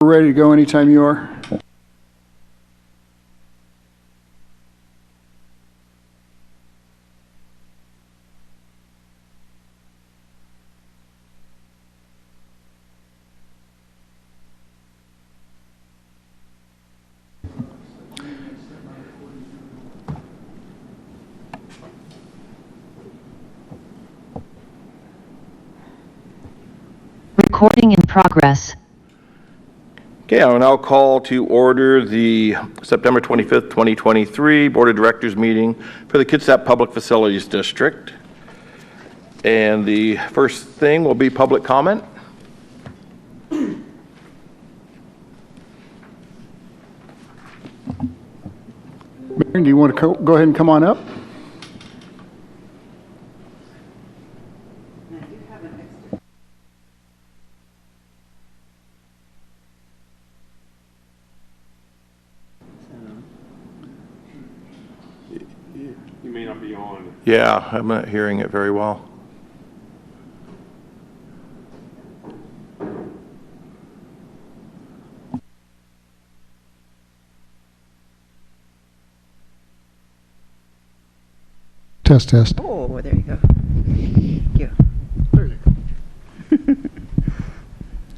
ready to go anytime you are. Recording in progress. Okay, I will now call to order the September 25th, 2023 Board of Directors meeting for the Kitsap Public Facilities District. And the first thing will be public comment. Marion, do you want to go ahead and come on up? You may not be on. Yeah, I'm not hearing it very well. Test, test. Oh, there you go. Thank you. There you go.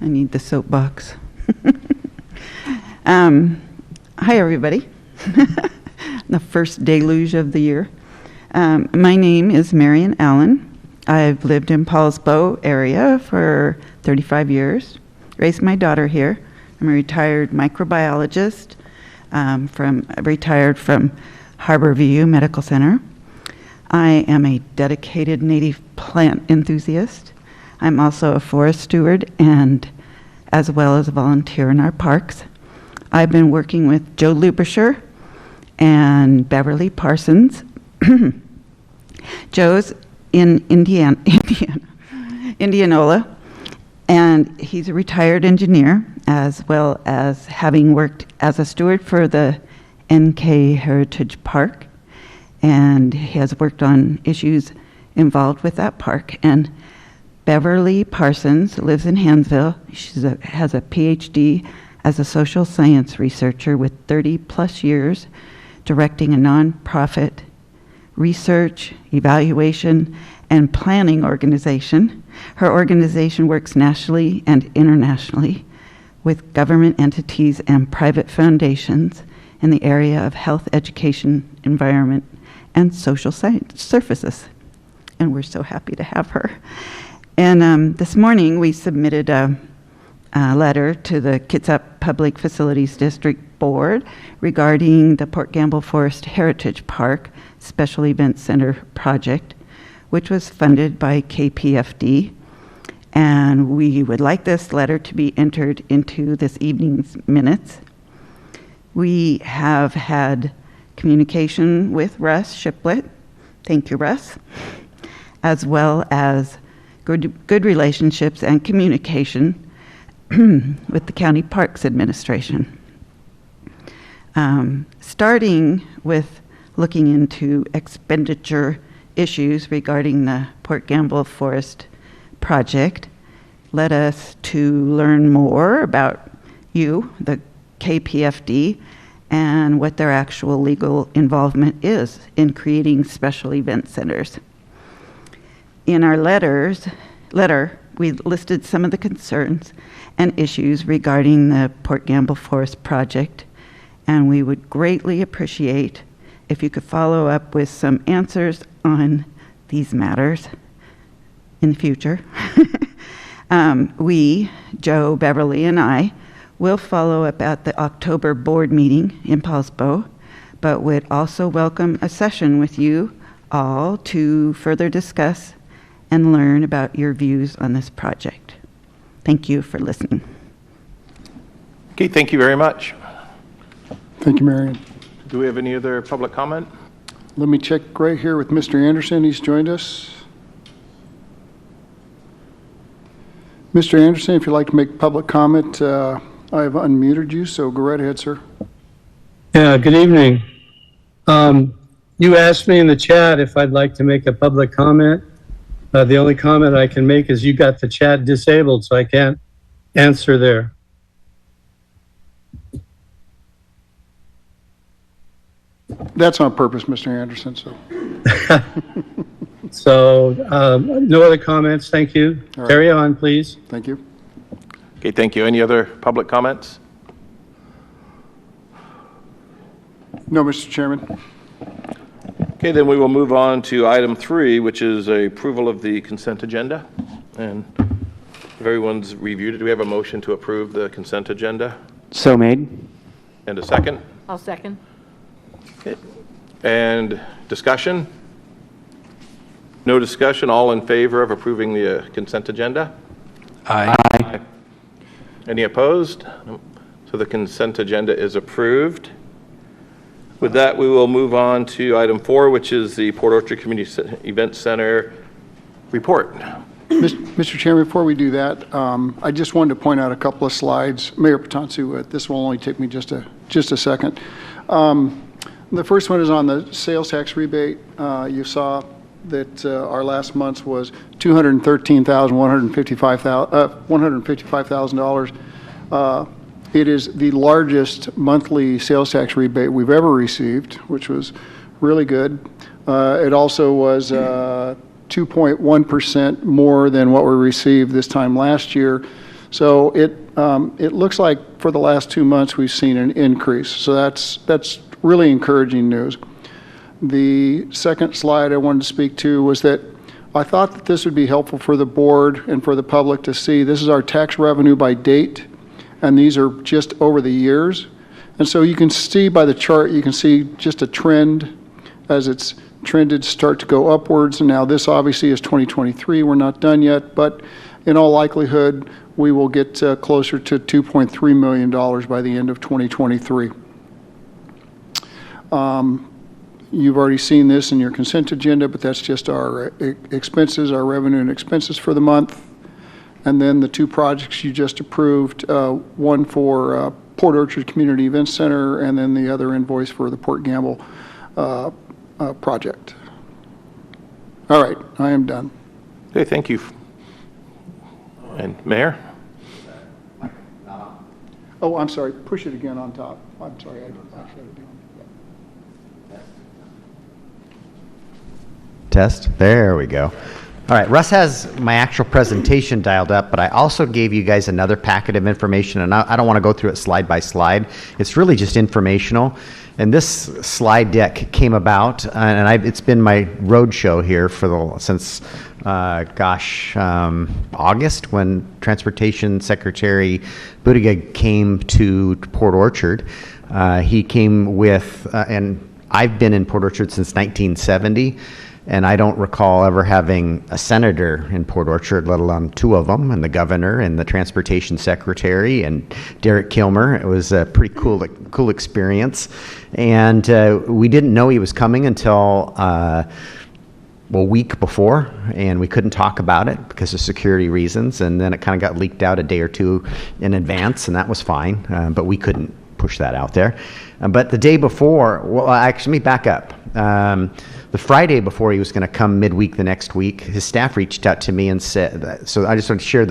I need the soapbox. Hi, everybody. The first deluge of the year. My name is Marion Allen. I've lived in Paulsbo area for 35 years, raised my daughter here. I'm a retired microbiologist, retired from Harborview Medical Center. I am a dedicated native plant enthusiast. I'm also a forest steward and as well as a volunteer in our parks. I've been working with Joe Lubisher and Beverly Parsons. Joe's in Indianola, and he's a retired engineer, as well as having worked as a steward for the NK Heritage Park, and he has worked on issues involved with that park. And Beverly Parsons lives in Hansville. She has a PhD as a social science researcher with 30 plus years directing a nonprofit research, evaluation, and planning organization. Her organization works nationally and internationally with government entities and private foundations in the area of health, education, environment, and social science services. And we're so happy to have her. And this morning we submitted a letter to the Kitsap Public Facilities District Board regarding the Port Gamble Forest Heritage Park Special Event Center project, which was funded by KPFD. And we would like this letter to be entered into this evening's minutes. We have had communication with Russ Shiplett. Thank you, Russ. As well as good relationships and communication with the County Parks Administration. Starting with looking into expenditure issues regarding the Port Gamble Forest project, led us to learn more about you, the KPFD, and what their actual legal involvement is in creating special event centers. In our letter, we listed some of the concerns and issues regarding the Port Gamble Forest project, and we would greatly appreciate if you could follow up with some answers on these matters in the future. We, Joe, Beverly, and I, will follow up at the October board meeting in Paulsbo, but would also welcome a session with you all to further discuss and learn about your views on this project. Thank you for listening. Okay, thank you very much. Thank you, Marion. Do we have any other public comment? Let me check right here with Mr. Anderson. He's joined us. Mr. Anderson, if you'd like to make public comment, I have unmuted you, so go right ahead, sir. Yeah, good evening. You asked me in the chat if I'd like to make a public comment. The only comment I can make is you got the chat disabled, so I can't answer there. That's on purpose, Mr. Anderson, so. So, no other comments, thank you. All right. Carry on, please. Thank you. Okay, thank you. Any other public comments? No, Mr. Chairman. Okay, then we will move on to item 3, which is a approval of the consent agenda. And if everyone's reviewed it, do we have a motion to approve the consent agenda? So made. And a second? I'll second. Okay. And discussion? No discussion. All in favor of approving the consent agenda? Aye. Any opposed? No. So the consent agenda is approved. With that, we will move on to item 4, which is the Port Orchard Community Event Center report. Mr. Chairman, before we do that, I just wanted to point out a couple of slides. Mayor Putaansuu, this will only take me just a second. The first one is on the sales tax rebate. You saw that our last month's was $155,000. It is the largest monthly sales tax rebate we've ever received, which was really good. It also was 2.1% more than what we received this time last year. So it looks like for the last 2 months we've seen an increase. So that's really encouraging news. The second slide I wanted to speak to was that I thought that this would be helpful for the board and for the public to see. This is our tax revenue by date, and these are just over the years. And so you can see by the chart, you can see just a trend as it's trended start to go upwards. And now this obviously is 2023. We're not done yet, but in all likelihood, we will get closer to $2.3 million by the end of 2023. You've already seen this in your consent agenda, but that's just our expenses, our revenue and expenses for the month. And then the 2 projects you just approved, one for Port Orchard Community Event Center, and then the other invoice for the Port Gamble project. All right, I am done. Okay, thank you. And Mayor? Oh, I'm sorry, push it again on top. I'm sorry, I shut it down. Test. There we go. All right, Russ has my actual presentation dialed up, but I also gave you guys another packet of information, and I don't want to go through it slide by slide. It's really just informational. And this slide deck came about, and it's been my road show here since August, when Transportation Secretary Buttigieg came to Port Orchard. He came with, and I've been in Port Orchard since 1970. And I don't recall ever having a senator in Port Orchard, let alone 2 of them, and the governor and the transportation secretary and Derek Kilmer. It was a pretty cool experience. And we didn't know he was coming until a week before, and we couldn't talk about it because of security reasons. And then it kind of got leaked out a day or 2 in advance, and that was fine, but we couldn't push that out there. But the day before, well, actually, let me back up. The Friday before he was going to come midweek the next week, his staff reached out to me and said, so I just want to share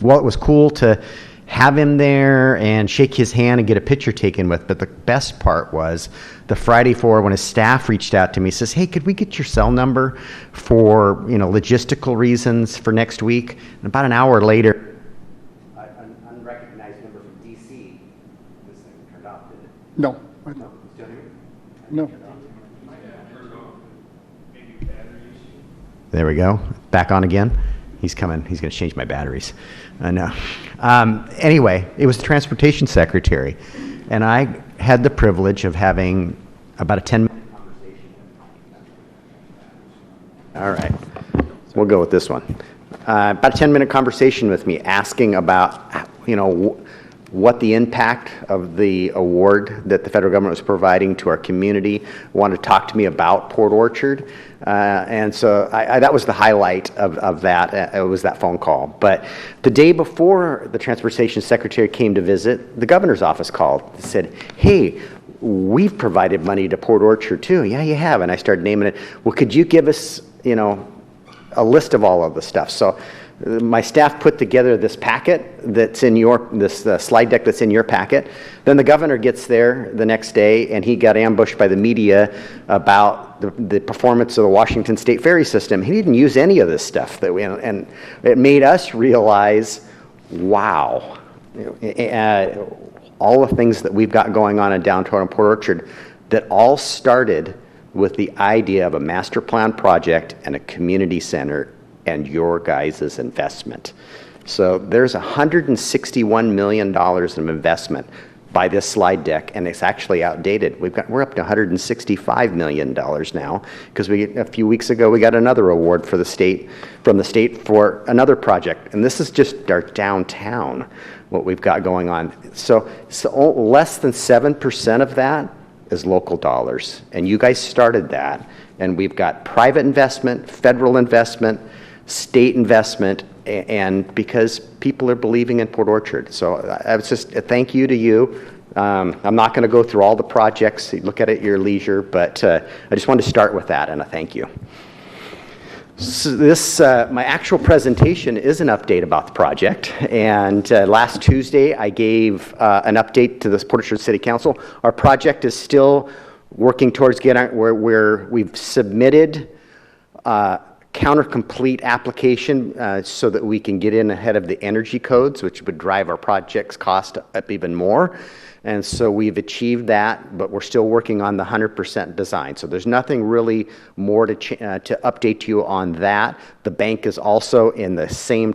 well, it was cool to have him there and shake his hand and get a picture taken with. But the best part was the Friday before, when his staff reached out to me, says, hey, could we get your cell number for, logistical reasons for next week? And about an hour later, an unrecognized number from DC, this thing turned off, didn't it? No. Still here? No. There we go. Back on again. He's coming. He's going to change my batteries. I know. Anyway, it was the transportation secretary, and I had the privilege of having about a 10-minute conversation. All right. We'll go with this one. About a 10-minute conversation with me, asking about, what the impact of the award that the federal government was providing to our community. Wanted to talk to me about Port Orchard. And so that was the highlight of that. It was that phone call. But the day before the transportation secretary came to visit, the governor's office called and said, hey, we've provided money to Port Orchard too. Yeah, you have. And I started naming it. Well, could you give us, a list of all of the stuff? So My staff put together this packet that's in this slide deck that's in your packet. Then the governor gets there the next day, and he got ambushed by the media about the performance of the Washington State ferry system. He didn't use any of this stuff and it made us realize, wow, all the things that we've got going on in downtown Port Orchard that all started with the idea of a master plan project and a community center and your guys' investment. So there's $161 million of investment by this slide deck, and it's actually outdated. We're up to $165 million now, because a few weeks ago we got another award from the state for another project, and this is just our downtown, what we've got going on. So less than 7% of that is local dollars, and you guys started that, and we've got private investment, federal investment, state investment, and because people are believing in Port Orchard. So I was just a thank you to you. I'm not going to go through all the projects. You look at it at your leisure, but I just wanted to start with that and a thank you. So this, my actual presentation is an update about the project, and last Tuesday I gave an update to the Port Orchard City Council. Our project is still working towards getting where we've submitted counter-complete application so that we can get in ahead of the energy codes, which would drive our project's cost up even more. And so we've achieved that, but we're still working on the 100% design. So there's nothing really more to update you on that. The bank is also in the same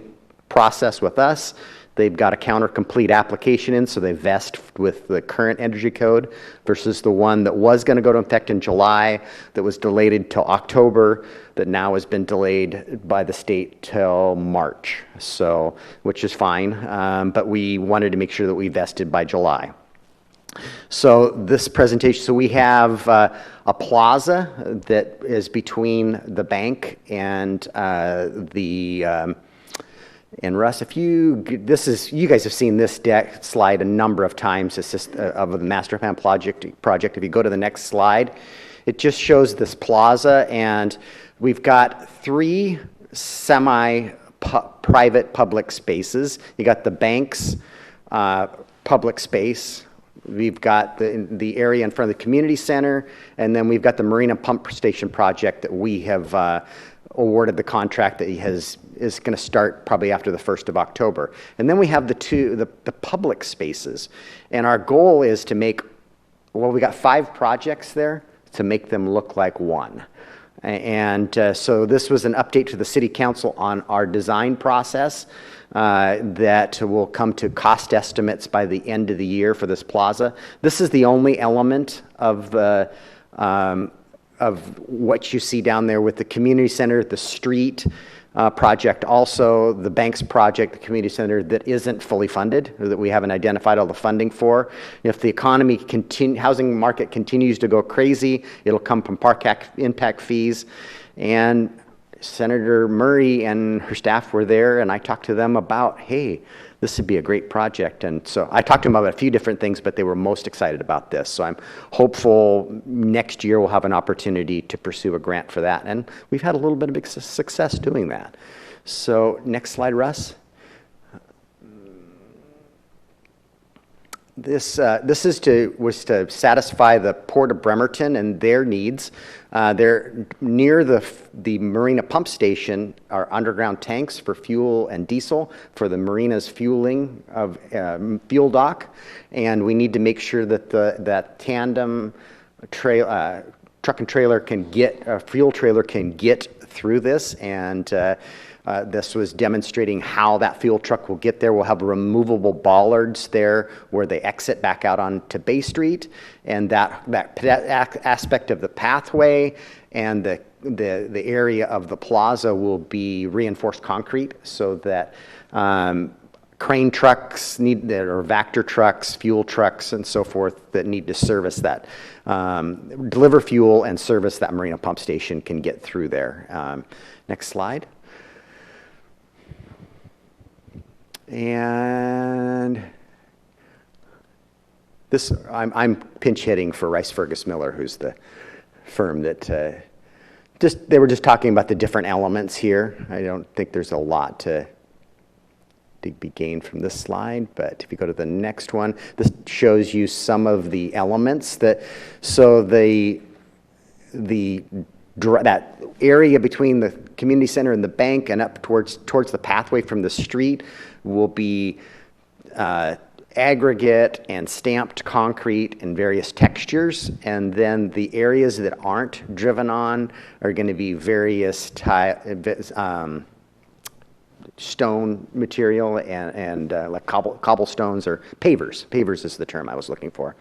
process with us. They've got a counter-complete application in, so they vest with the current energy code versus the one that was going to go into effect in July, that was delayed until October, that now has been delayed by the state till March, so, which is fine, but we wanted to make sure that we vested by July. So this presentation, so we have a plaza that is between the bank and and Russ, if you guys have seen this deck slide a number of times. It's just of the master plan project. If you go to the next slide, it just shows this plaza, and we've got 3 semi-private public spaces. You got the bank's public space. We've got the area in front of the community center, and then we've got the Marina Pump Station project that we have awarded the contract that is going to start probably after the 1st of October. And then we have the public spaces. And our goal is to make, well, we got 5 projects there, to make them look like one. And so this was an update to the City Council on our design process that will come to cost estimates by the end of the year for this plaza. This is the only element of what you see down there with the community center, the street project, also the bank's project, the community center, that isn't fully funded, or that we haven't identified all the funding for. If the housing market continues to go crazy, it'll come from park impact fees. And Senator Murray and her staff were there, and I talked to them about, hey, this would be a great project. And so I talked to them about a few different things, but they were most excited about this. So I'm hopeful next year we'll have an opportunity to pursue a grant for that. And we've had a little bit of success doing that. So next slide, Russ. This was to satisfy the Port of Bremerton and their needs. They're near the Marina Pump Station are underground tanks for fuel and diesel for the Marina's fueling of fuel dock, and we need to make sure that that tandem truck and trailer fuel trailer can get through this, and this was demonstrating how that fuel truck will get there. We'll have removable bollards there where they exit back out onto Bay Street, and that aspect of the pathway and the area of the plaza will be reinforced concrete so that crane trucks or Vector trucks, fuel trucks, and so forth that need to service that, deliver fuel and service that Marina Pump Station can get through there. Next slide. And this, I'm pinch hitting for Rice Fergus Miller, who's the firm that they were just talking about the different elements here. I don't think there's a lot to to be gained from this slide, but if you go to the next one, this shows you some of the elements that, so that area between the community center and the bank and up towards the pathway from the street will be aggregate and stamped concrete in various textures, and then the areas that aren't driven on are going to be various stone material and like cobblestones or pavers. Pavers is the term I was looking for.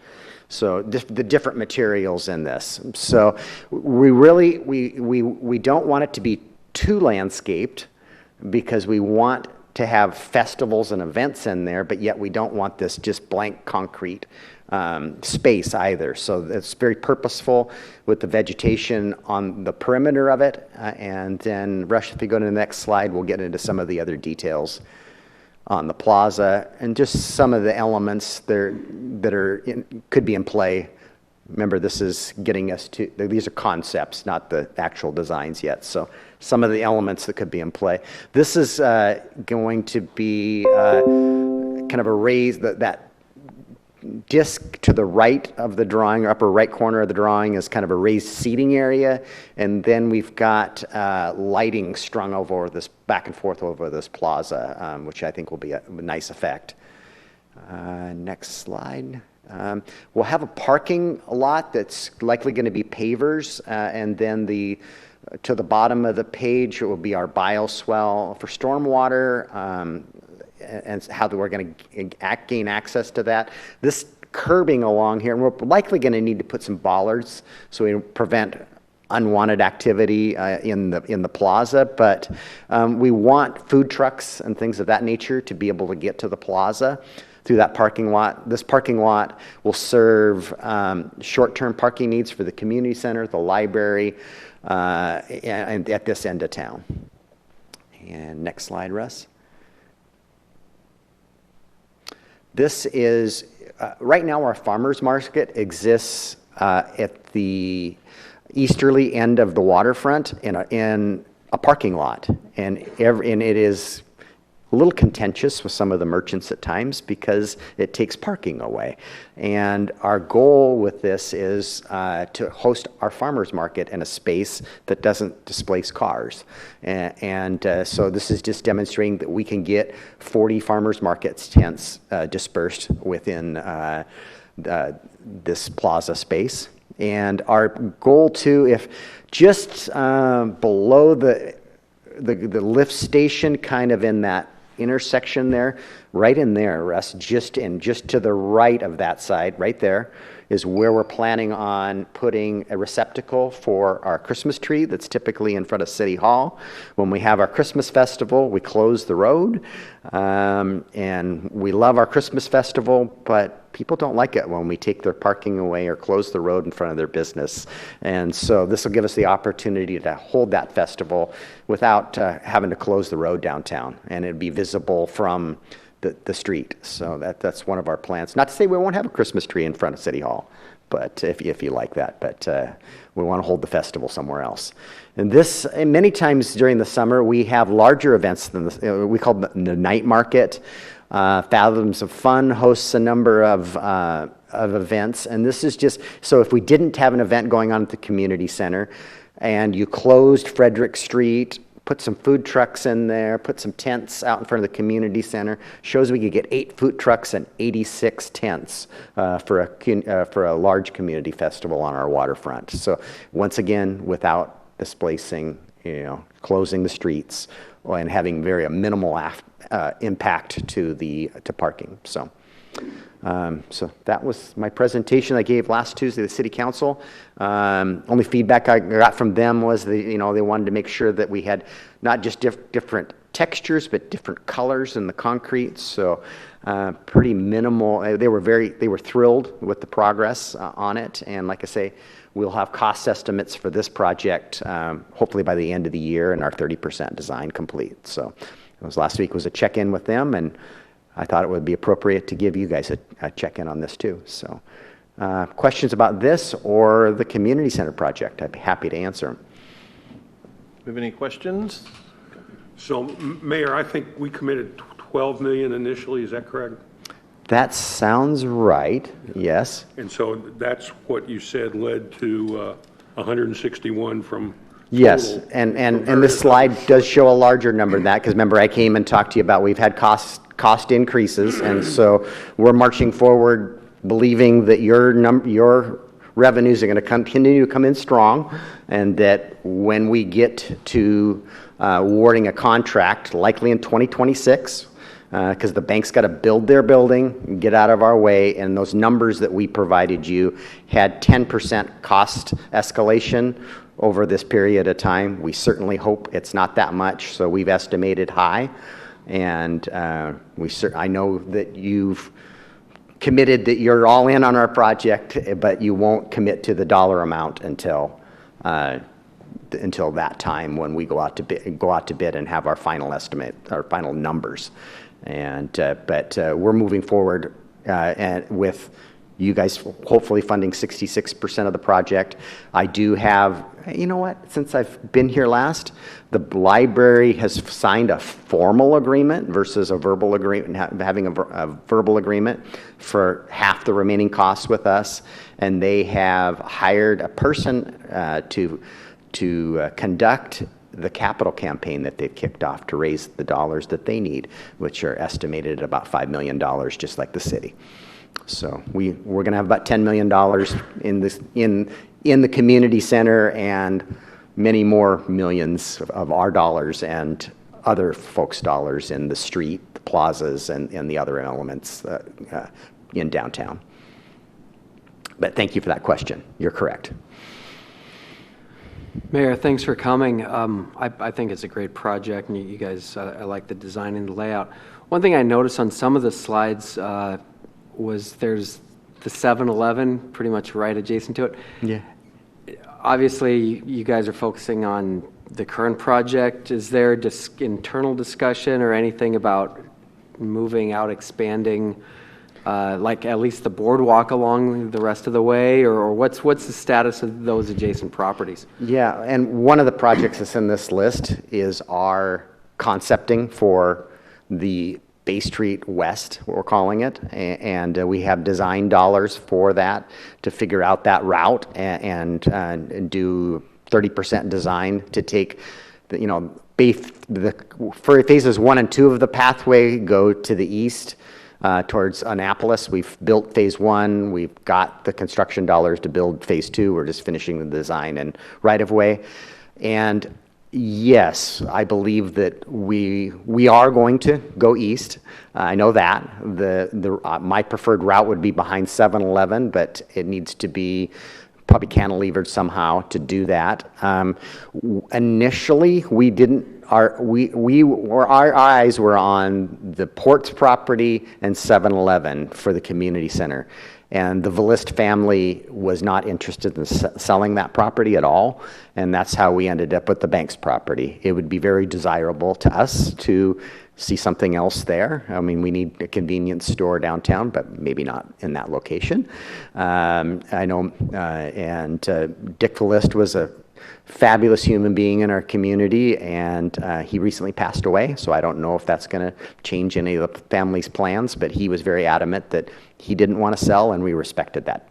So the different materials in this. So we really, we don't want it to be too landscaped because we want to have festivals and events in there, but yet we don't want this just blank concrete space either. So it's very purposeful with the vegetation on the perimeter of it. And then, Rush, if you go to the next slide, we'll get into some of the other details on the plaza and just some of the elements there that could be in play. Remember, this is getting us to, these are concepts, not the actual designs yet. So some of the elements that could be in play. This is going to be kind of a raised, that disc to the right of the drawing, or upper right corner of the drawing, is kind of a raised seating area. And then we've got lighting strung over this, back and forth over this plaza, which I think will be a nice effect. Next slide. We'll have a parking lot that's likely going to be pavers, and then to the bottom of the page, it will be our bioswale for stormwater, and how we're going to gain access to that. This curbing along here, and we're likely going to need to put some bollards so we prevent unwanted activity in the plaza, but we want food trucks and things of that nature to be able to get to the plaza through that parking lot. This parking lot will serve short-term parking needs for the community center, the library, and at this end of town. And next slide, Russ. This is, right now our farmer's market exists at the easterly end of the waterfront in a parking lot. And it is a little contentious with some of the merchants at times because it takes parking away. And our goal with this is to host our farmers market in a space that doesn't displace cars. And so this is just demonstrating that we can get 40 farmers markets tents dispersed within this plaza space. And our goal too, if just below the lift station, kind of in that intersection there, right in there, Russ, just to the right of that side, right there, is where we're planning on putting a receptacle for our Christmas tree that's typically in front of City Hall. When we have our Christmas festival, we close the road, and we love our Christmas festival, but people don't like it when we take their parking away or close the road in front of their business. And so this will give us the opportunity to hold that festival without having to close the road downtown, and it'd be visible from the street. So that's one of our plans. Not to say we won't have a Christmas tree in front of City Hall, but if you like that, but we want to hold the festival somewhere else. And this, and many times during the summer, we have larger events than this. We call the night market. Fathoms of Fun hosts a number of events, and this is just, so if we didn't have an event going on at the community center, and you closed Frederick Street, put some food trucks in there, put some tents out in front of the community center, shows we could get 8 food trucks and 86 tents for a large community festival on our waterfront. So once again, without displacing, closing the streets and having very minimal impact to parking. So that was my presentation I gave last Tuesday to the City Council. Only feedback I got from them was they wanted to make sure that we had not just different textures, but different colors in the concrete. So pretty minimal. They were thrilled with the progress on it. And like I say, we'll have cost estimates for this project hopefully by the end of the year, and our 30% design complete. So last week was a check-in with them, and I thought it would be appropriate to give you guys a check-in on this too. So questions about this or the community center project, I'd be happy to answer them. Do we have any questions? So, Mayor, I think we committed 12 million initially, is that correct? That sounds right, yes. And so that's what you said led to 161 from Yes, total. and this slide does show a larger number than that, because remember, I came and talked to you about we've had cost increases, and so we're marching forward believing that your revenues are going to continue to come in strong, and that when we get to awarding a contract, likely in 2026, because the bank's got to build their building, get out of our way, and those numbers that we provided you had 10% cost escalation over this period of time. We certainly hope it's not that much, so we've estimated high, and I know that you've committed that you're all in on our project, but you won't commit to the dollar amount until that time when we go out to bid and have our final estimate, our final numbers. And but we're moving forward and with you guys hopefully funding 66% of the project. I do have, you know what, since I've been here last, the library has signed a formal agreement versus a verbal agreement, having a verbal agreement for half the remaining costs with us, and they have hired a person to conduct the capital campaign that they've kicked off to raise the dollars that they need, which are estimated at about $5 million, just like the city. So we're going to have about $10 million in the community center, and many more millions of our dollars and other folks' dollars in the street, the plazas, and the other elements in downtown. But thank you for that question. You're correct. Mayor, thanks for coming. I think it's a great project, and you guys, I like the design and the layout. One thing I noticed on some of the slides was there's the 7-Eleven pretty much right adjacent to it. Yeah. Obviously, you guys are focusing on the current project. Is there internal discussion or anything about moving out, expanding, like at least the boardwalk along the rest of the way, or what's the status of those adjacent properties? Yeah, and one of the projects that's in this list is our concepting for the Bay Street West, what we're calling it, and we have design dollars for that to figure out that route and do 30% design to take for phases 1 and 2 of the pathway go to the east towards Annapolis. We've built phase 1. We've got the construction dollars to build phase 2. We're just finishing the design and right of way. And yes, I believe that we are going to go east. I know that my preferred route would be behind 7-Eleven, but it needs to be probably cantilevered somehow to do that. Initially, we didn't. Our eyes were on the Ports property and 7-Eleven for the community center. And the Valist family was not interested in selling that property at all, and that's how we ended up with the bank's property. It would be very desirable to us to see something else there. I mean, we need a convenience store downtown, but maybe not in that location. I know, and Dick Valist was a fabulous human being in our community, and he recently passed away, so I don't know if that's going to change any of the family's plans, but he was very adamant that he didn't want to sell, and we respected that.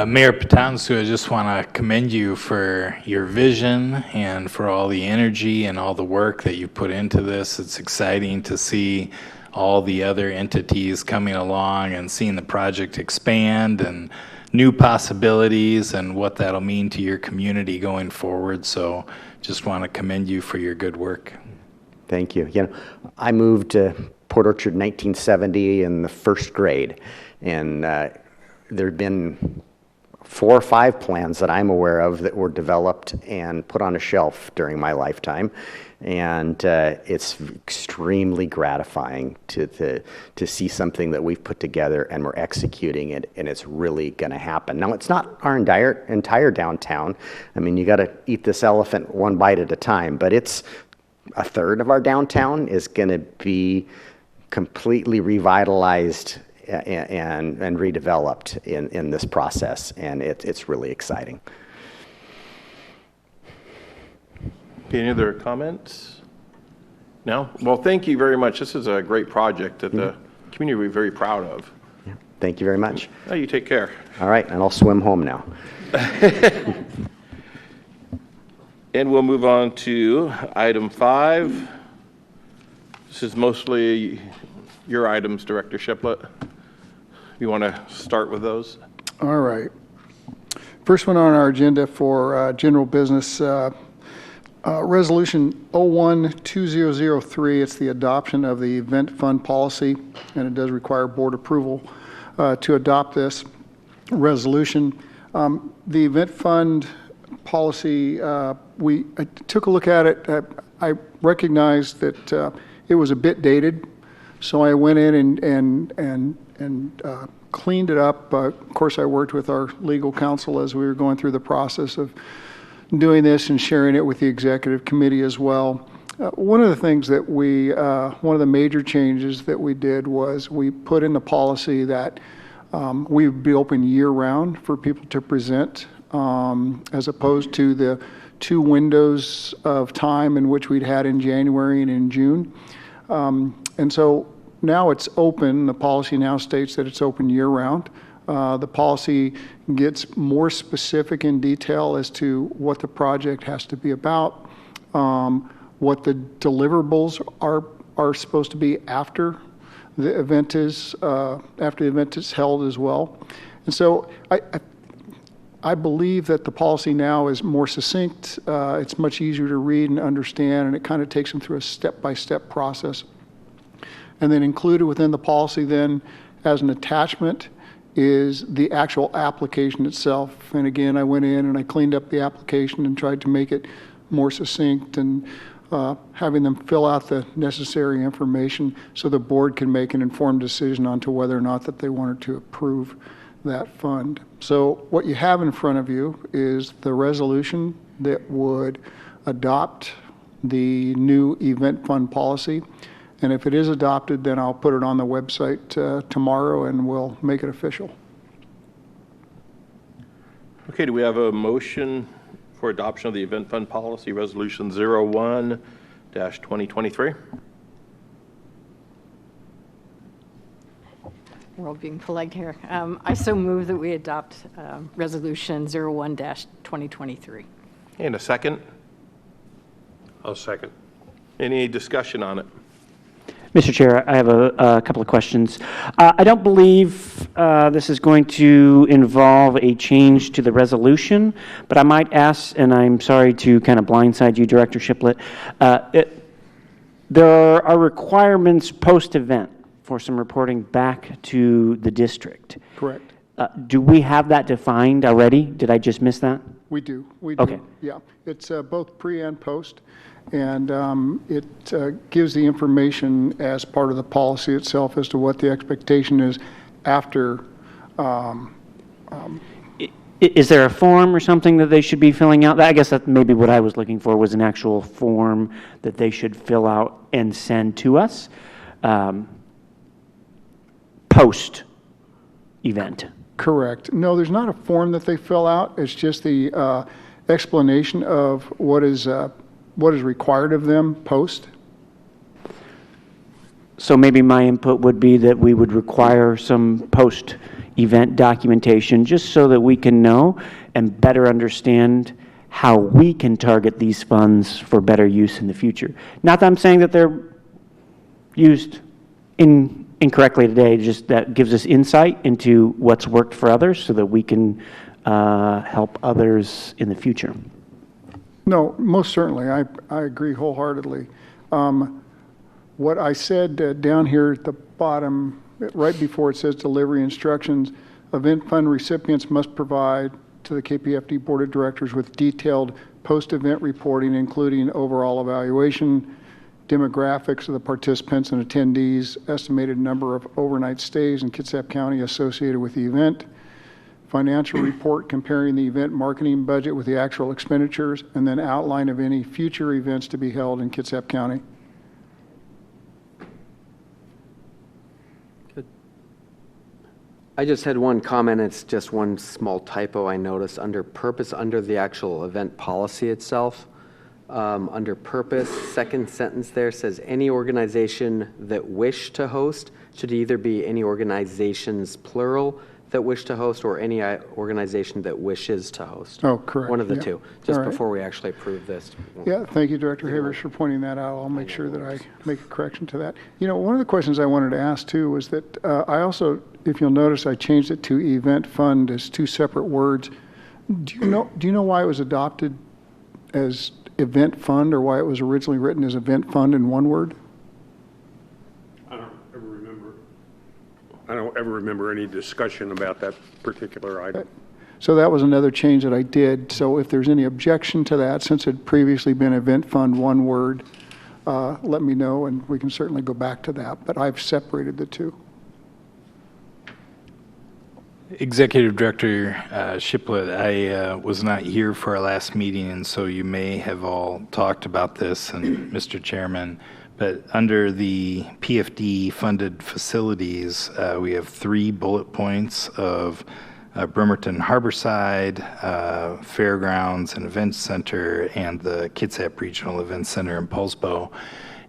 Mayor Putaansuu, I just want to commend you for your vision and for all the energy and all the work that you put into this. It's exciting to see all the other entities coming along and seeing the project expand and new possibilities and what that'll mean to your community going forward. So just want to commend you for your good work. Thank you. You know, I moved to Port Orchard in 1970 in the first grade, and there have been 4 or 5 plans that I'm aware of that were developed and put on a shelf during my lifetime. And it's extremely gratifying to see something that we've put together and we're executing it, and it's really going to happen. Now, it's not our entire downtown. I mean, you got to eat this elephant one bite at a time, but it's a third of our downtown is going to be completely revitalized and redeveloped in this process, and it's really exciting. Okay, any other comments? No? Well, thank you very much. This is a great project that the community will be very proud of. Yeah. Thank you very much. Oh, you take care. All right, and I'll swim home now. And we'll move on to item 5. This is mostly your items, Director Shiplett. You want to start with those? All right. First one on our agenda for general business, Resolution 01-2003. It's the adoption of the event fund policy, and it does require board approval to adopt this resolution. The event fund policy, I took a look at it. I recognized that it was a bit dated, so I went in and cleaned it up. Of course, I worked with our legal counsel as we were going through the process of doing this and sharing it with the executive committee as well. One of the things that one of the major changes that we did was we put in the policy that we would be open year-round for people to present, as opposed to the 2 windows of time in which we'd had in January and in June. And so now it's open. The policy now states that it's open year-round. The policy gets more specific in detail as to what the project has to be about, what the deliverables are supposed to be after the event is held as well. And so I believe that the policy now is more succinct. It's much easier to read and understand, and it kind of takes them through a step-by-step process. And then included within the policy then as an attachment is the actual application itself. And again, I went in and I cleaned up the application and tried to make it more succinct and having them fill out the necessary information so the board can make an informed decision on to whether or not that they wanted to approve that fund. So what you have in front of you is the resolution that would adopt the new event fund policy. And if it is adopted, then I'll put it on the website tomorrow and we'll make it official. Okay, do we have a motion for adoption of the event fund policy, Resolution 01-2023? World being polite here. I so move that we adopt Resolution 01-2023. And a second? I'll second. Any discussion on it? Mr. Chair, I have a couple of questions. I don't believe this is going to involve a change to the resolution, but I might ask, and I'm sorry to kind of blindside you, Director Shiplett, there are requirements post-event for some reporting back to the district. Correct. Do we have that defined already? Did I just miss that? We do. We do. Okay. Yeah. It's both pre and post. And it gives the information as part of the policy itself as to what the expectation is after. Is there a form or something that they should be filling out? I guess that maybe what I was looking for was an actual form that they should fill out and send to us post-event. Correct. No, there's not a form that they fill out. It's just the explanation of what is required of them post. So maybe my input would be that we would require some post-event documentation just so that we can know and better understand how we can target these funds for better use in the future. Not that I'm saying that they're used incorrectly today, just that gives us insight into what's worked for others so that we can help others in the future. No, most certainly. I agree wholeheartedly. What I said down here at the bottom, right before it says delivery instructions, event fund recipients must provide to the KPFD Board of Directors with detailed post-event reporting, including overall evaluation, demographics of the participants and attendees, estimated number of overnight stays in Kitsap County associated with the event, financial report comparing the event marketing budget with the actual expenditures, and then outline of any future events to be held in Kitsap County. Good. I just had one comment. It's just one small typo I noticed under purpose under the actual event policy itself. under purpose, second sentence there says any organization that wish to host, should either be any organizations plural that wish to host or any organization that wishes to host. Oh, correct. One of the Yeah. two, just All right. before we actually approve this. Yeah, thank you, Director Havers, for pointing that out. I'll make sure that I make a correction to that. You know, one of the questions I wanted to ask too was that I also, if you'll notice, I changed it to event fund as two separate words. Do you know why it was adopted as event fund, or why it was originally written as event fund in one word? I don't ever remember any discussion about that particular item. So that was another change that I did. So if there's any objection to that, since it had previously been event fund, one word, let me know, and we can certainly go back to that. But I've separated the two. Executive Director Shiplett, I was not here for our last meeting, and so you may have all talked about this, and Mr. Chairman, but under the PFD-funded facilities, we have 3 bullet points of Bremerton Harborside, Fairgrounds and Events Center, and the Kitsap Regional Events Center in Poulsbo.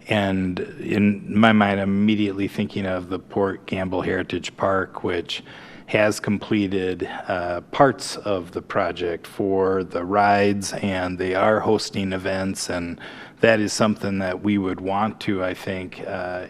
And in my mind, I'm immediately thinking of the Port Gamble Heritage Park, which has completed parts of the project for the rides, and they are hosting events, and that is something that we would want to, I think,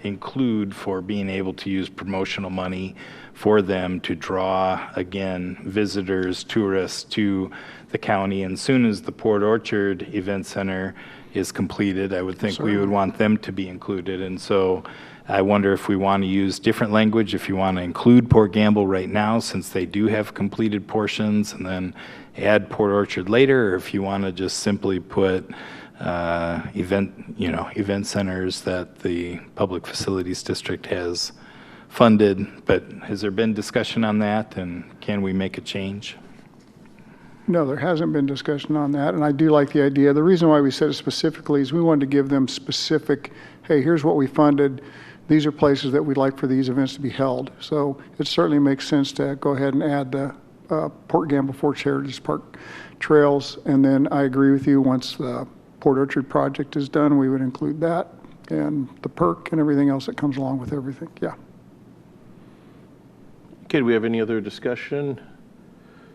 include for being able to use promotional money for them to draw, again, visitors, tourists to the county. And soon as the Port Orchard Event Center is completed, I would think we would want them to be included. And so I wonder if we want to use different language, if you want to include Port Gamble right now, since they do have completed portions, and then add Port Orchard later, or if you want to just simply put event centers that the Public Facilities District has funded. But has there been discussion on that, and can we make a change? No, there hasn't been discussion on that, and I do like the idea. The reason why we said it specifically is we wanted to give them specific, hey, here's what we funded. These are places that we'd like for these events to be held. So it certainly makes sense to go ahead and add the Port Gamble Forks Heritage Park trails. And then I agree with you, once the Port Orchard project is done, we would include that and the perk and everything else that comes along with everything. Yeah. Okay, do we have any other discussion?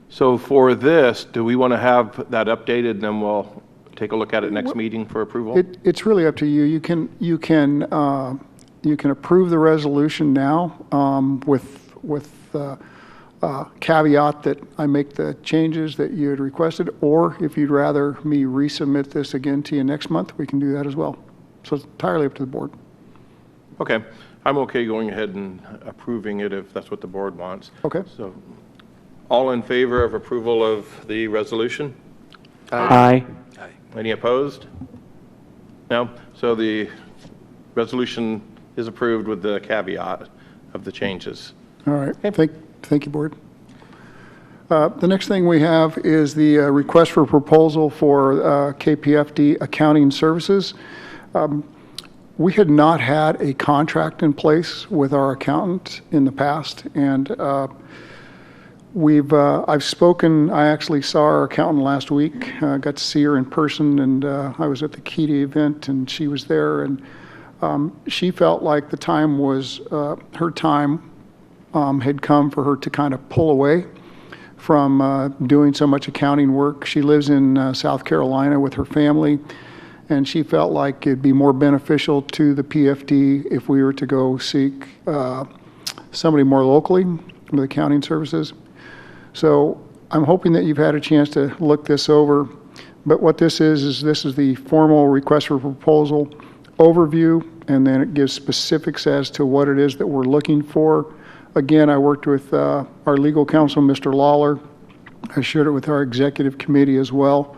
So for this, do we want to have that updated, and then we'll take a look at it next meeting for approval? It's really up to you. You can approve the resolution now with caveat that I make the changes that you had requested, or if you'd rather me resubmit this again to you next month, we can do that as well. So it's entirely up to the board. Okay, I'm okay going ahead and approving it if that's what the board wants. Okay. So, all in favor of approval of the resolution? Aye. Any opposed? No? So the resolution is approved with the caveat of the changes. All right. Thank you, board. The next thing we have is the request for proposal for KPFD accounting services. We had not had a contract in place with our accountant in the past, and I've spoken. I actually saw our accountant last week. Got to see her in person, and I was at the KETA event, and she was there, and she felt like the time was her time had come for her to kind of pull away from doing so much accounting work. She lives in South Carolina with her family, and she felt like it'd be more beneficial to the PFD if we were to go seek somebody more locally with accounting services. So I'm hoping that you've had a chance to look this over. But what this is this is the formal request for proposal overview, and then it gives specifics as to what it is that we're looking for. Again, I worked with our legal counsel, Mr. Lawler. I shared it with our executive committee as well.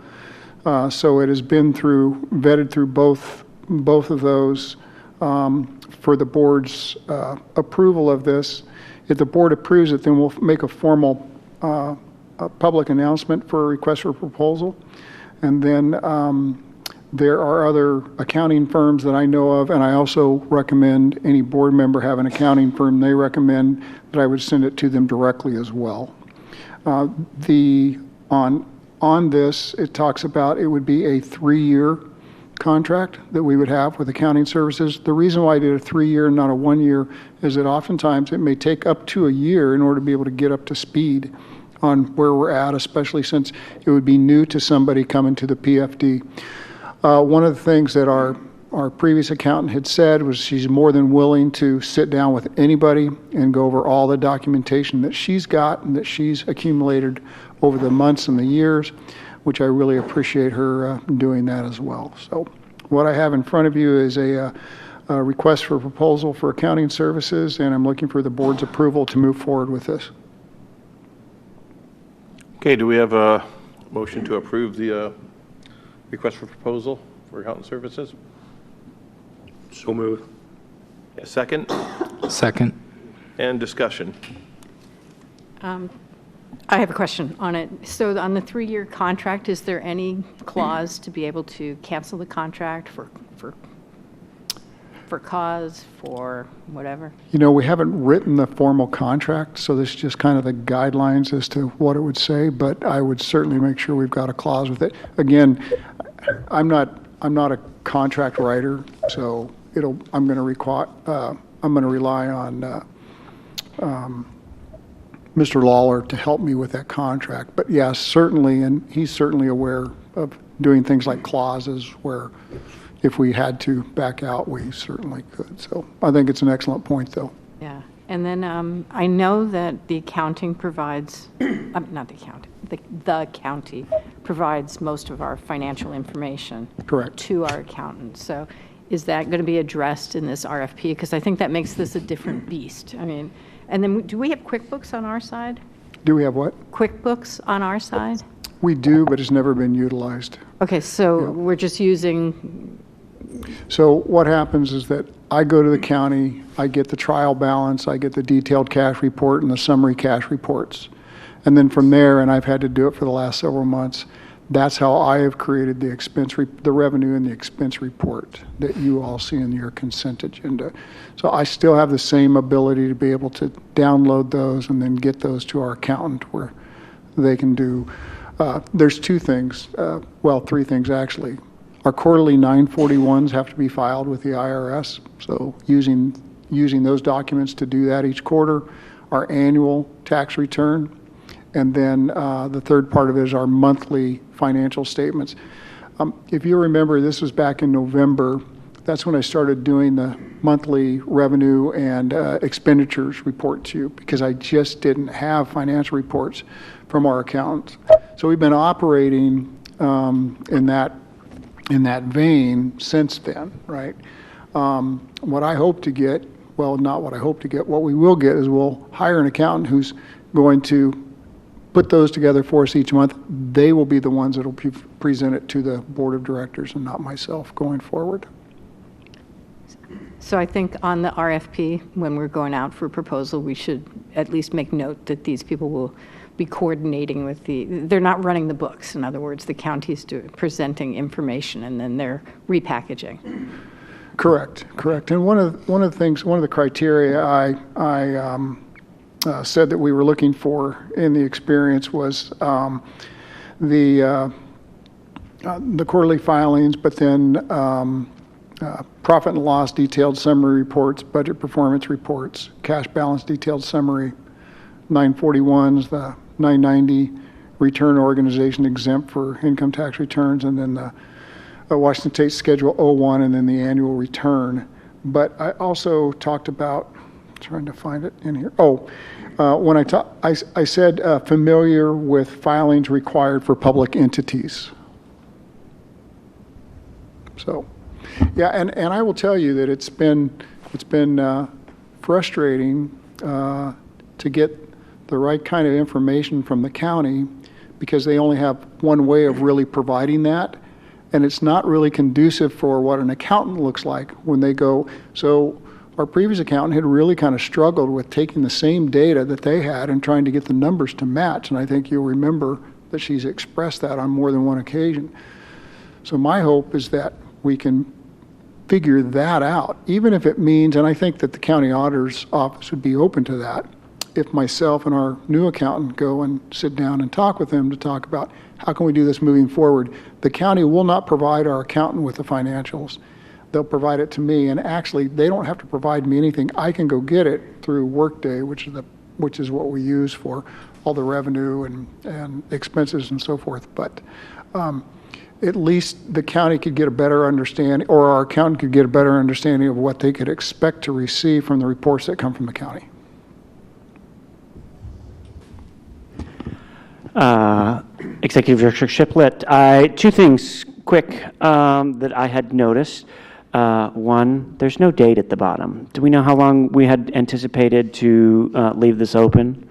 So it has been vetted through both of those for the board's approval of this. If the board approves it, then we'll make a formal public announcement for a request for proposal. And then there are other accounting firms that I know of, and I also recommend any board member have an accounting firm they recommend, that I would send it to them directly as well. On this, it talks about it would be a 3-year contract that we would have with accounting services. The reason why I did a 3-year and not a 1-year is that oftentimes it may take up to a year in order to be able to get up to speed on where we're at, especially since it would be new to somebody coming to the PFD. One of the things that our previous accountant had said was she's more than willing to sit down with anybody and go over all the documentation that she's got and that she's accumulated over the months and the years, which I really appreciate her doing that as well. So what I have in front of you is a request for proposal for accounting services, and I'm looking for the board's approval to move forward with this. Okay, do we have a motion to approve the request for proposal for accountant services? So moved. A second? Second. And discussion. I have a question on it. So on the 3-year contract, is there any clause to be able to cancel the contract for cause, for whatever? You know, we haven't written the formal contract, so this is just kind of the guidelines as to what it would say, but I would certainly make sure we've got a clause with it. Again, I'm not a contract writer, so I'm going to rely on Mr. Lawler to help me with that contract. But yes, certainly, and he's certainly aware of doing things like clauses where if we had to back out, we certainly could. So I think it's an excellent point, though. Yeah. And then I know that the accounting provides, not the accounting, the county provides most of our financial information. Correct. To our accountant. So is that going to be addressed in this RFP? Because I think that makes this a different beast. I mean, and then do we have QuickBooks on our side? Do we have what? QuickBooks on our side? We do, but it's never been utilized. Okay, so we're just using... So what happens is that I go to the county, I get the trial balance, I get the detailed cash report and the summary cash reports. And then from there, and I've had to do it for the last several months, that's how I have created the revenue and the expense report that you all see in your consent agenda. So I still have the same ability to be able to download those and then get those to our accountant where they can do, there's 2 things, well, 3 things actually. Our quarterly 941s have to be filed with the IRS, so using those documents to do that each quarter, our annual tax return, and then the third part of it is our monthly financial statements. If you remember, this was back in November. That's when I started doing the monthly revenue and expenditures report to you because I just didn't have financial reports from our accountants. So we've been operating in that vein since then, right? What I hope to get, well, not what I hope to get, what we will get is we'll hire an accountant who's going to put those together for us each month. They will be the ones that will present it to the board of directors and not myself going forward. So I think on the RFP, when we're going out for proposal, we should at least make note that these people will be coordinating with they're not running the books. In other words, the county's presenting information and then they're repackaging. Correct. And one of the criteria I said that we were looking for in the experience was the quarterly filings, but then profit and loss detailed summary reports, budget performance reports, cash balance detailed summary, 941s, the 990 return organization exempt for income tax returns, and then the Washington State Schedule 01, and then the annual return. But I also talked about, trying to find it in here. When I said familiar with filings required for public entities. So, yeah, and I will tell you that it's been frustrating to get the right kind of information from the county because they only have one way of really providing that, and it's not really conducive for what an accountant looks like when they go. So our previous accountant had really kind of struggled with taking the same data that they had and trying to get the numbers to match, and I think you'll remember that she's expressed that on more than one occasion. So my hope is that we can figure that out, even if it means, and I think that the county auditor's office would be open to that, if myself and our new accountant go and sit down and talk with them to talk about how can we do this moving forward, the county will not provide our accountant with the financials. They'll provide it to me, and actually, they don't have to provide me anything. I can go get it through Workday, which is what we use for all the revenue and expenses and so forth. But at least the county could get a better understanding, or our accountant could get a better understanding of what they could expect to receive from the reports that come from the county. Executive Director Shiplett, two things quick that I had noticed. One, there's no date at the bottom. Do we know how long we had anticipated to leave this open?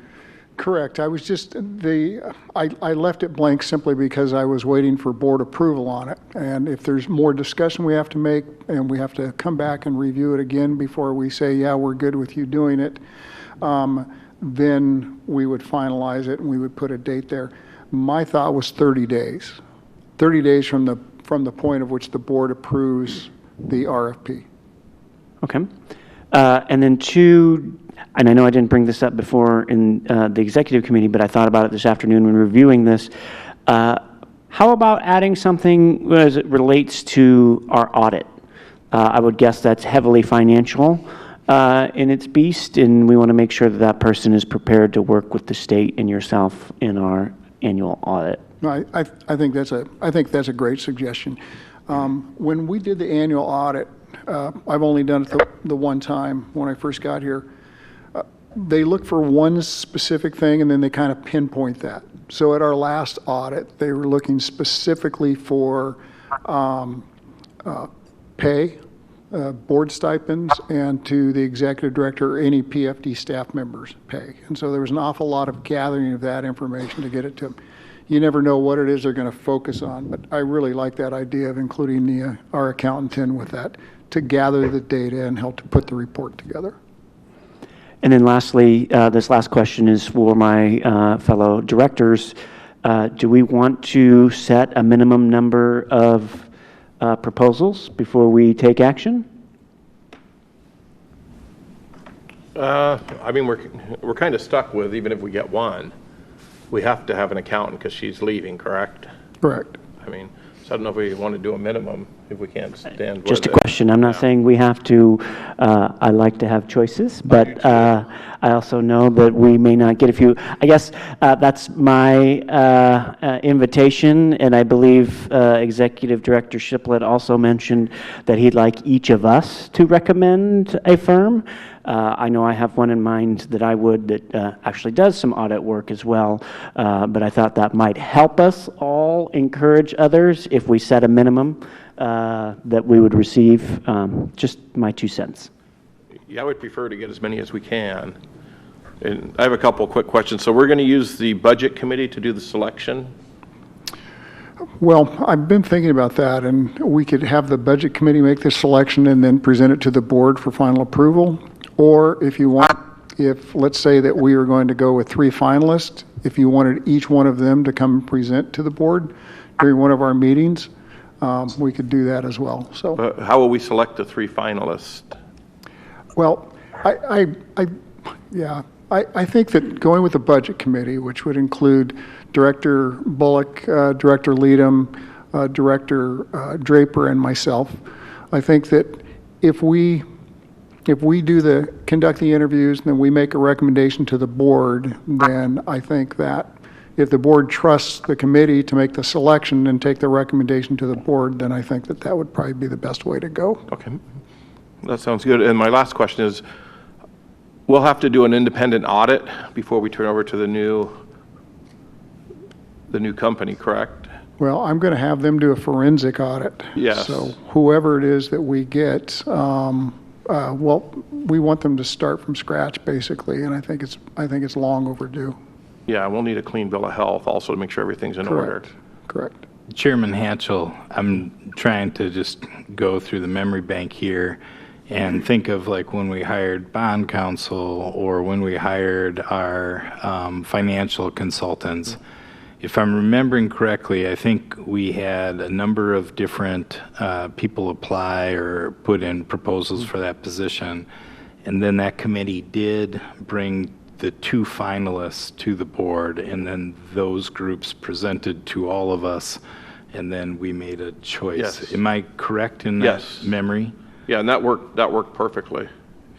Correct. I was just, I left it blank simply because I was waiting for board approval on it. And if there's more discussion we have to make, and we have to come back and review it again before we say, yeah, we're good with you doing it, then we would finalize it and we would put a date there. My thought was 30 days. 30 days from the point of which the board approves the RFP. Okay. And then two, and I know I didn't bring this up before in the executive committee, but I thought about it this afternoon when reviewing this. How about adding something as it relates to our audit? I would guess that's heavily financial in its beast, and we want to make sure that that person is prepared to work with the state and yourself in our annual audit. No, I think that's a great suggestion. When we did the annual audit, I've only done it the one time when I first got here. They look for one specific thing and then they kind of pinpoint that. So at our last audit, they were looking specifically for pay, board stipends, and to the executive director or any PFD staff members' pay. And so there was an awful lot of gathering of that information to get it to them. You never know what it is they're going to focus on, but I really like that idea of including our accountant in with that to gather the data and help to put the report together. And then lastly, this last question is for my fellow directors. Do we want to set a minimum number of proposals before we take action? I mean, we're kind of stuck with, even if we get one, we have to have an accountant because she's leaving, correct? Correct. I mean, so I don't know if we want to do a minimum if we can't stand with Just a it. question. I'm not saying we have to. I like to have choices, but I also know that we may not get a few. I guess that's my invitation, and I believe Executive Director Shiplett also mentioned that he'd like each of us to recommend a firm. I know I have one in mind that I would that actually does some audit work as well, but I thought that might help us all encourage others if we set a minimum that we would receive. Just my 2 cents. Yeah, I would prefer to get as many as we can. And I have a couple quick questions. So we're going to use the budget committee to do the selection? Well, I've been thinking about that, and we could have the budget committee make the selection and then present it to the board for final approval. Or if you want, if let's say that we are going to go with 3 finalists, if you wanted each one of them to come and present to the board during one of our meetings, we could do that as well. So, How will we select the 3 finalists? well, I think that going with the budget committee, which would include Director Bullock, Director Leadham, Director Draper, and myself, I think that if we conduct the interviews and then we make a recommendation to the board, then I think that if the board trusts the committee to make the selection and take the recommendation to the board, then I think that would probably be the best way to go. Okay, that sounds good. And my last question is, we'll have to do an independent audit before we turn over to the new company, correct? Well, I'm going to have them do a forensic audit. Yes. So whoever it is that we get, well, we want them to start from scratch, basically, and I think it's long overdue. Yeah, we'll need a clean bill of health also to make sure everything's in order. Correct. Chairman Hatchell, I'm trying to just go through the memory bank here and think of like when we hired bond counsel or when we hired our financial consultants. If I'm remembering correctly, I think we had a number of different people apply or put in proposals for that position. And then that committee did bring the 2 finalists to the board, and then those groups presented to all of us, and then we made a choice. Yes. Am I correct in that Yes. memory? Yeah, and that worked perfectly.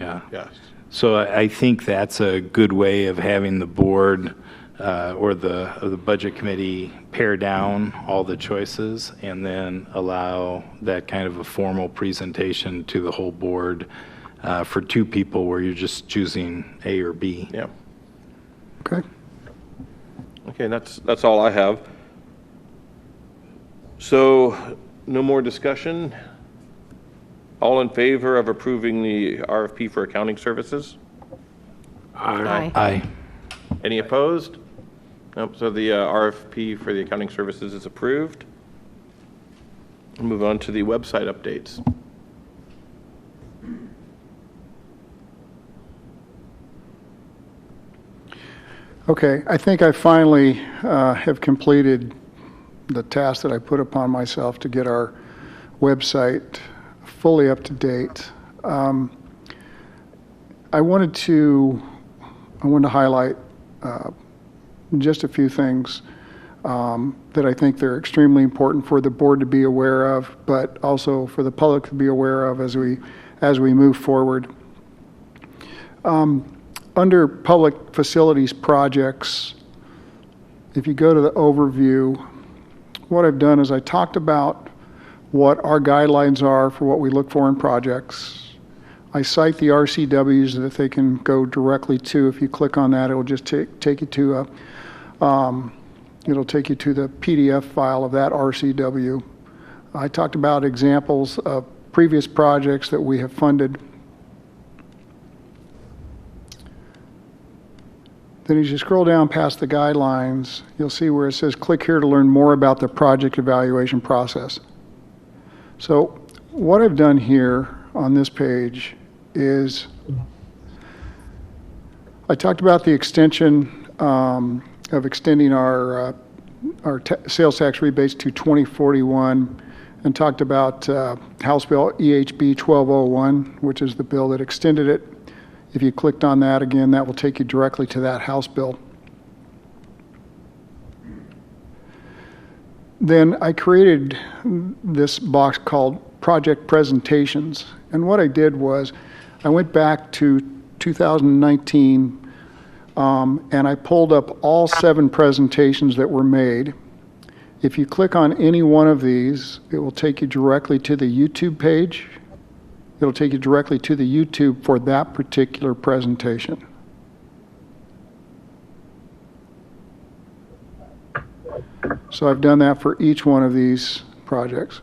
Yeah. Yes. So I think that's a good way of having the board or the budget committee pare down all the choices and then allow that kind of a formal presentation to the whole board for 2 people where you're just choosing A or B. Yeah. Okay. Okay, that's all I have. So, no more discussion? All in favor of approving the RFP for accounting services? Aye. Aye. Any opposed? Nope, so the RFP for the accounting services is approved. We'll move on to the website updates. Okay, I think I finally have completed the task that I put upon myself to get our website fully up to date. I wanted to highlight just a few things that I think they're extremely important for the board to be aware of, but also for the public to be aware of as we move forward. Under public facilities projects, if you go to the overview, what I've done is I talked about what our guidelines are for what we look for in projects. I cite the RCWs that they can go directly to. If you click on that, it'll just take you to the PDF file of that RCW. I talked about examples of previous projects that we have funded. Then as you scroll down past the guidelines, you'll see where it says click here to learn more about the project evaluation process. So what I've done here on this page is I talked about the extension of extending our sales tax rebates to 2041 and talked about House Bill EHB 1201, which is the bill that extended it. If you clicked on that again, that will take you directly to that House bill. Then I created this box called Project Presentations. And what I did was I went back to 2019 and I pulled up all 7 presentations that were made. If you click on any one of these, it will take you directly to the YouTube page. It'll take you directly to the YouTube for that particular presentation. So I've done that for each one of these projects.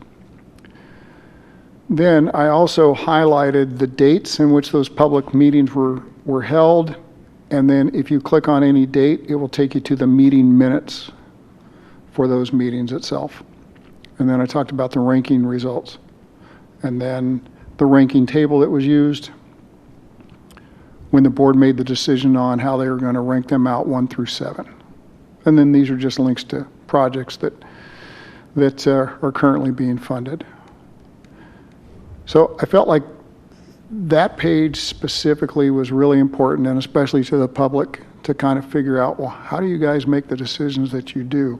Then I also highlighted the dates in which those public meetings were held. And then if you click on any date, it will take you to the meeting minutes for those meetings itself. And then I talked about the ranking results. And then the ranking table that was used when the board made the decision on how they were going to rank them out 1 through 7. And then these are just links to projects that are currently being funded. So I felt like that page specifically was really important, and especially to the public, to kind of figure out, well, how do you guys make the decisions that you do?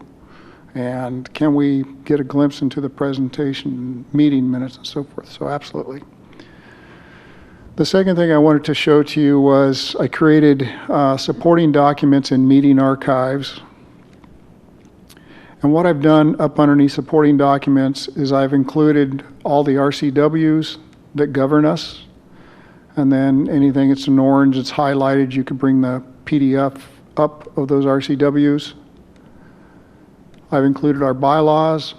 And can we get a glimpse into the presentation, meeting minutes, and so forth? So absolutely. The second thing I wanted to show to you was I created supporting documents in meeting archives. And what I've done up underneath supporting documents is I've included all the RCWs that govern us. And then anything that's in orange, it's highlighted. You could bring the PDF up of those RCWs. I've included our bylaws,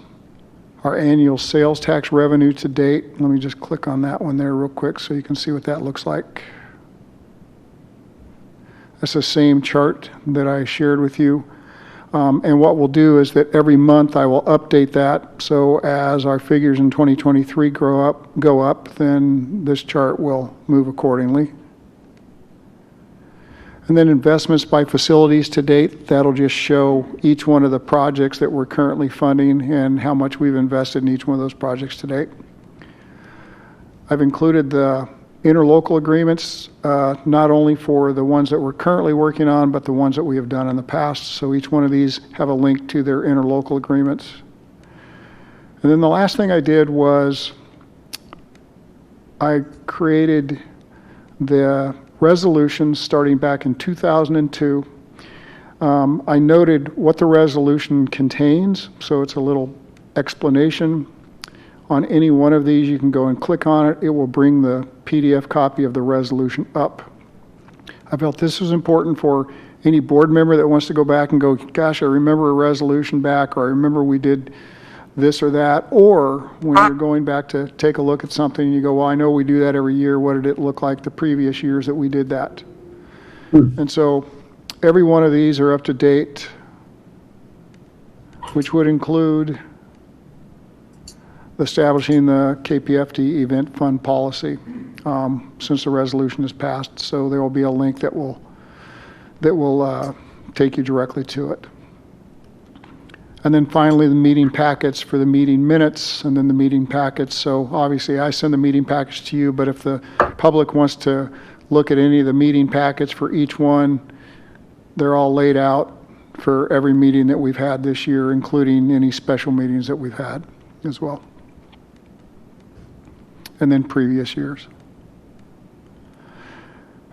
our annual sales tax revenue to date. Let me just click on that one there real quick so you can see what that looks like. That's the same chart that I shared with you. And what we'll do is that every month I will update that. So as our figures in 2023 go up, then this chart will move accordingly. And then investments by facilities to date, that'll just show each one of the projects that we're currently funding and how much we've invested in each one of those projects to date. I've included the interlocal agreements, not only for the ones that we're currently working on, but the ones that we have done in the past. So each one of these have a link to their interlocal agreements. And then the last thing I did was I created the resolution starting back in 2002. I noted what the resolution contains, so it's a little explanation. On any one of these, you can go and click on it. It will bring the PDF copy of the resolution up. I felt this was important for any board member that wants to go back and go, gosh, I remember a resolution back, or I remember we did this or that, or when you're going back to take a look at something and you go, well, I know we do that every year. What did it look like the previous years that we did that? And so every one of these are up to date, which would include establishing the KPFD event fund policy since the resolution is passed. So there will be a link that will take you directly to it. And then finally, the meeting packets for the meeting minutes, and then the meeting packets. So obviously, I send the meeting packets to you, but if the public wants to look at any of the meeting packets for each one, they're all laid out for every meeting that we've had this year, including any special meetings that we've had as well. And then previous years.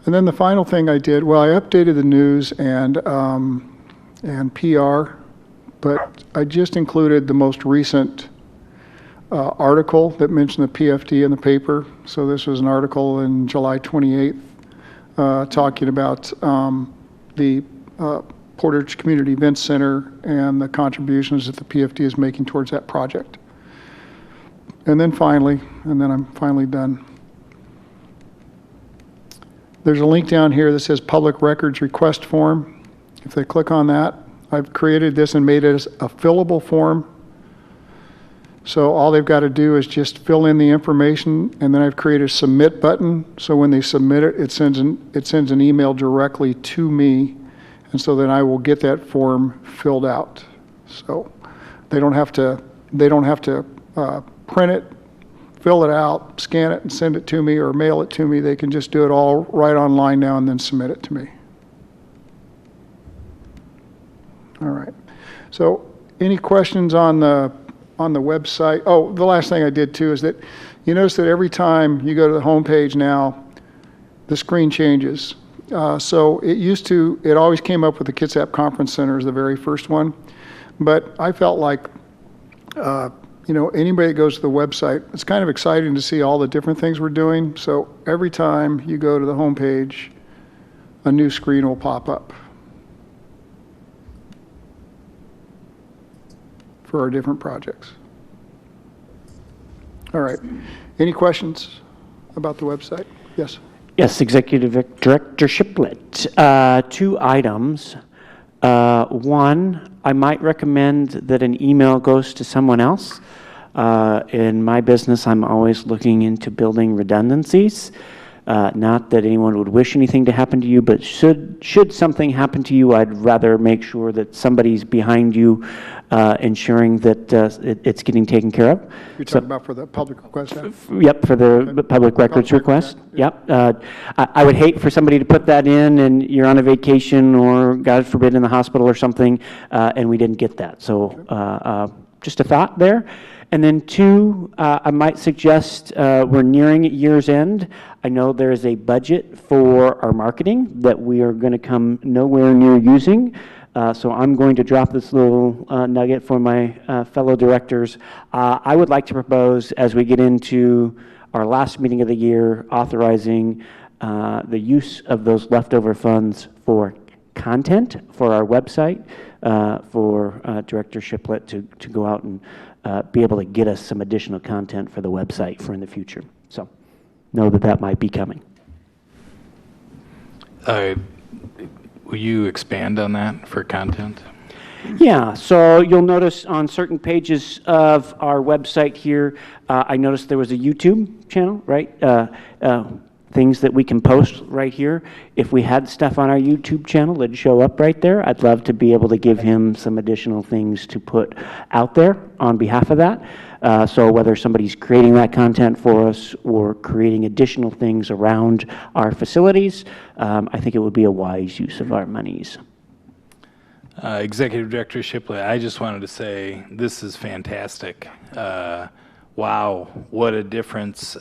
And then the final thing I did, well, I updated the news and PR, but I just included the most recent article that mentioned the PFD in the paper. So this was an article in July 28th talking about the Portage Community Events Center and the contributions that the PFD is making towards that project. And then finally, and then I'm finally done. There's a link down here that says Public Records Request Form. If they click on that, I've created this and made it as a fillable form. So all they've got to do is just fill in the information, and then I've created a submit button. So when they submit it, it sends an email directly to me, and so then I will get that form filled out. So they don't have to print it, fill it out, scan it, and send it to me, or mail it to me. They can just do it all right online now and then submit it to me. All right. So any questions on the website? Oh, the last thing I did too is that you notice that every time you go to the homepage now, the screen changes. So it always came up with the Kitsap Conference Center as the very first one, but I felt like anybody that goes to the website, it's kind of exciting to see all the different things we're doing. So every time you go to the homepage, a new screen will pop up for our different projects. All right. Any questions about the website? Yes. Yes, Executive Director Shiplet. 2 items. One, I might recommend that an email goes to someone else. In my business, I'm always looking into building redundancies. Not that anyone would wish anything to happen to you, but should something happen to you, I'd rather make sure that somebody's behind you, ensuring that it's getting taken care of. You're talking about for the public request? Yep, for the public records request. Yep. I would hate for somebody to put that in and you're on a vacation or, God forbid, in the hospital or something, and we didn't get that. So just a thought there. And then 2, I might suggest we're nearing year's end. I know there is a budget for our marketing that we are going to come nowhere near using. So I'm going to drop this little nugget for my fellow directors. I would like to propose, as we get into our last meeting of the year, authorizing the use of those leftover funds for content for our website, for Director Shiplet to go out and be able to get us some additional content for the website for in the future. So know that might be coming. Will you expand on that for content? Yeah, so you'll notice on certain pages of our website here, I noticed there was a YouTube channel, right? Things that we can post right here. If we had stuff on our YouTube channel, it'd show up right there. I'd love to be able to give him some additional things to put out there on behalf of that. So whether somebody's creating that content for us or creating additional things around our facilities, I think it would be a wise use of our monies. Executive Director Shipley, I just wanted to say this is fantastic. Wow, what a difference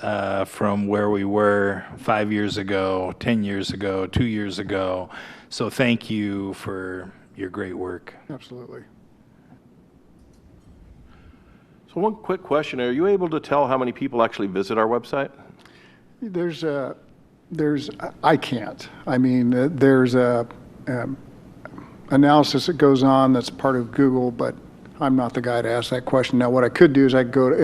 from where we were 5 years ago, 10 years ago, 2 years ago. So thank you for your great work. Absolutely. So one quick question, are you able to tell how many people actually visit our website? I can't. I mean, there's a analysis that goes on that's part of Google, but I'm not the guy to ask that question. Now, what I could do is I could go to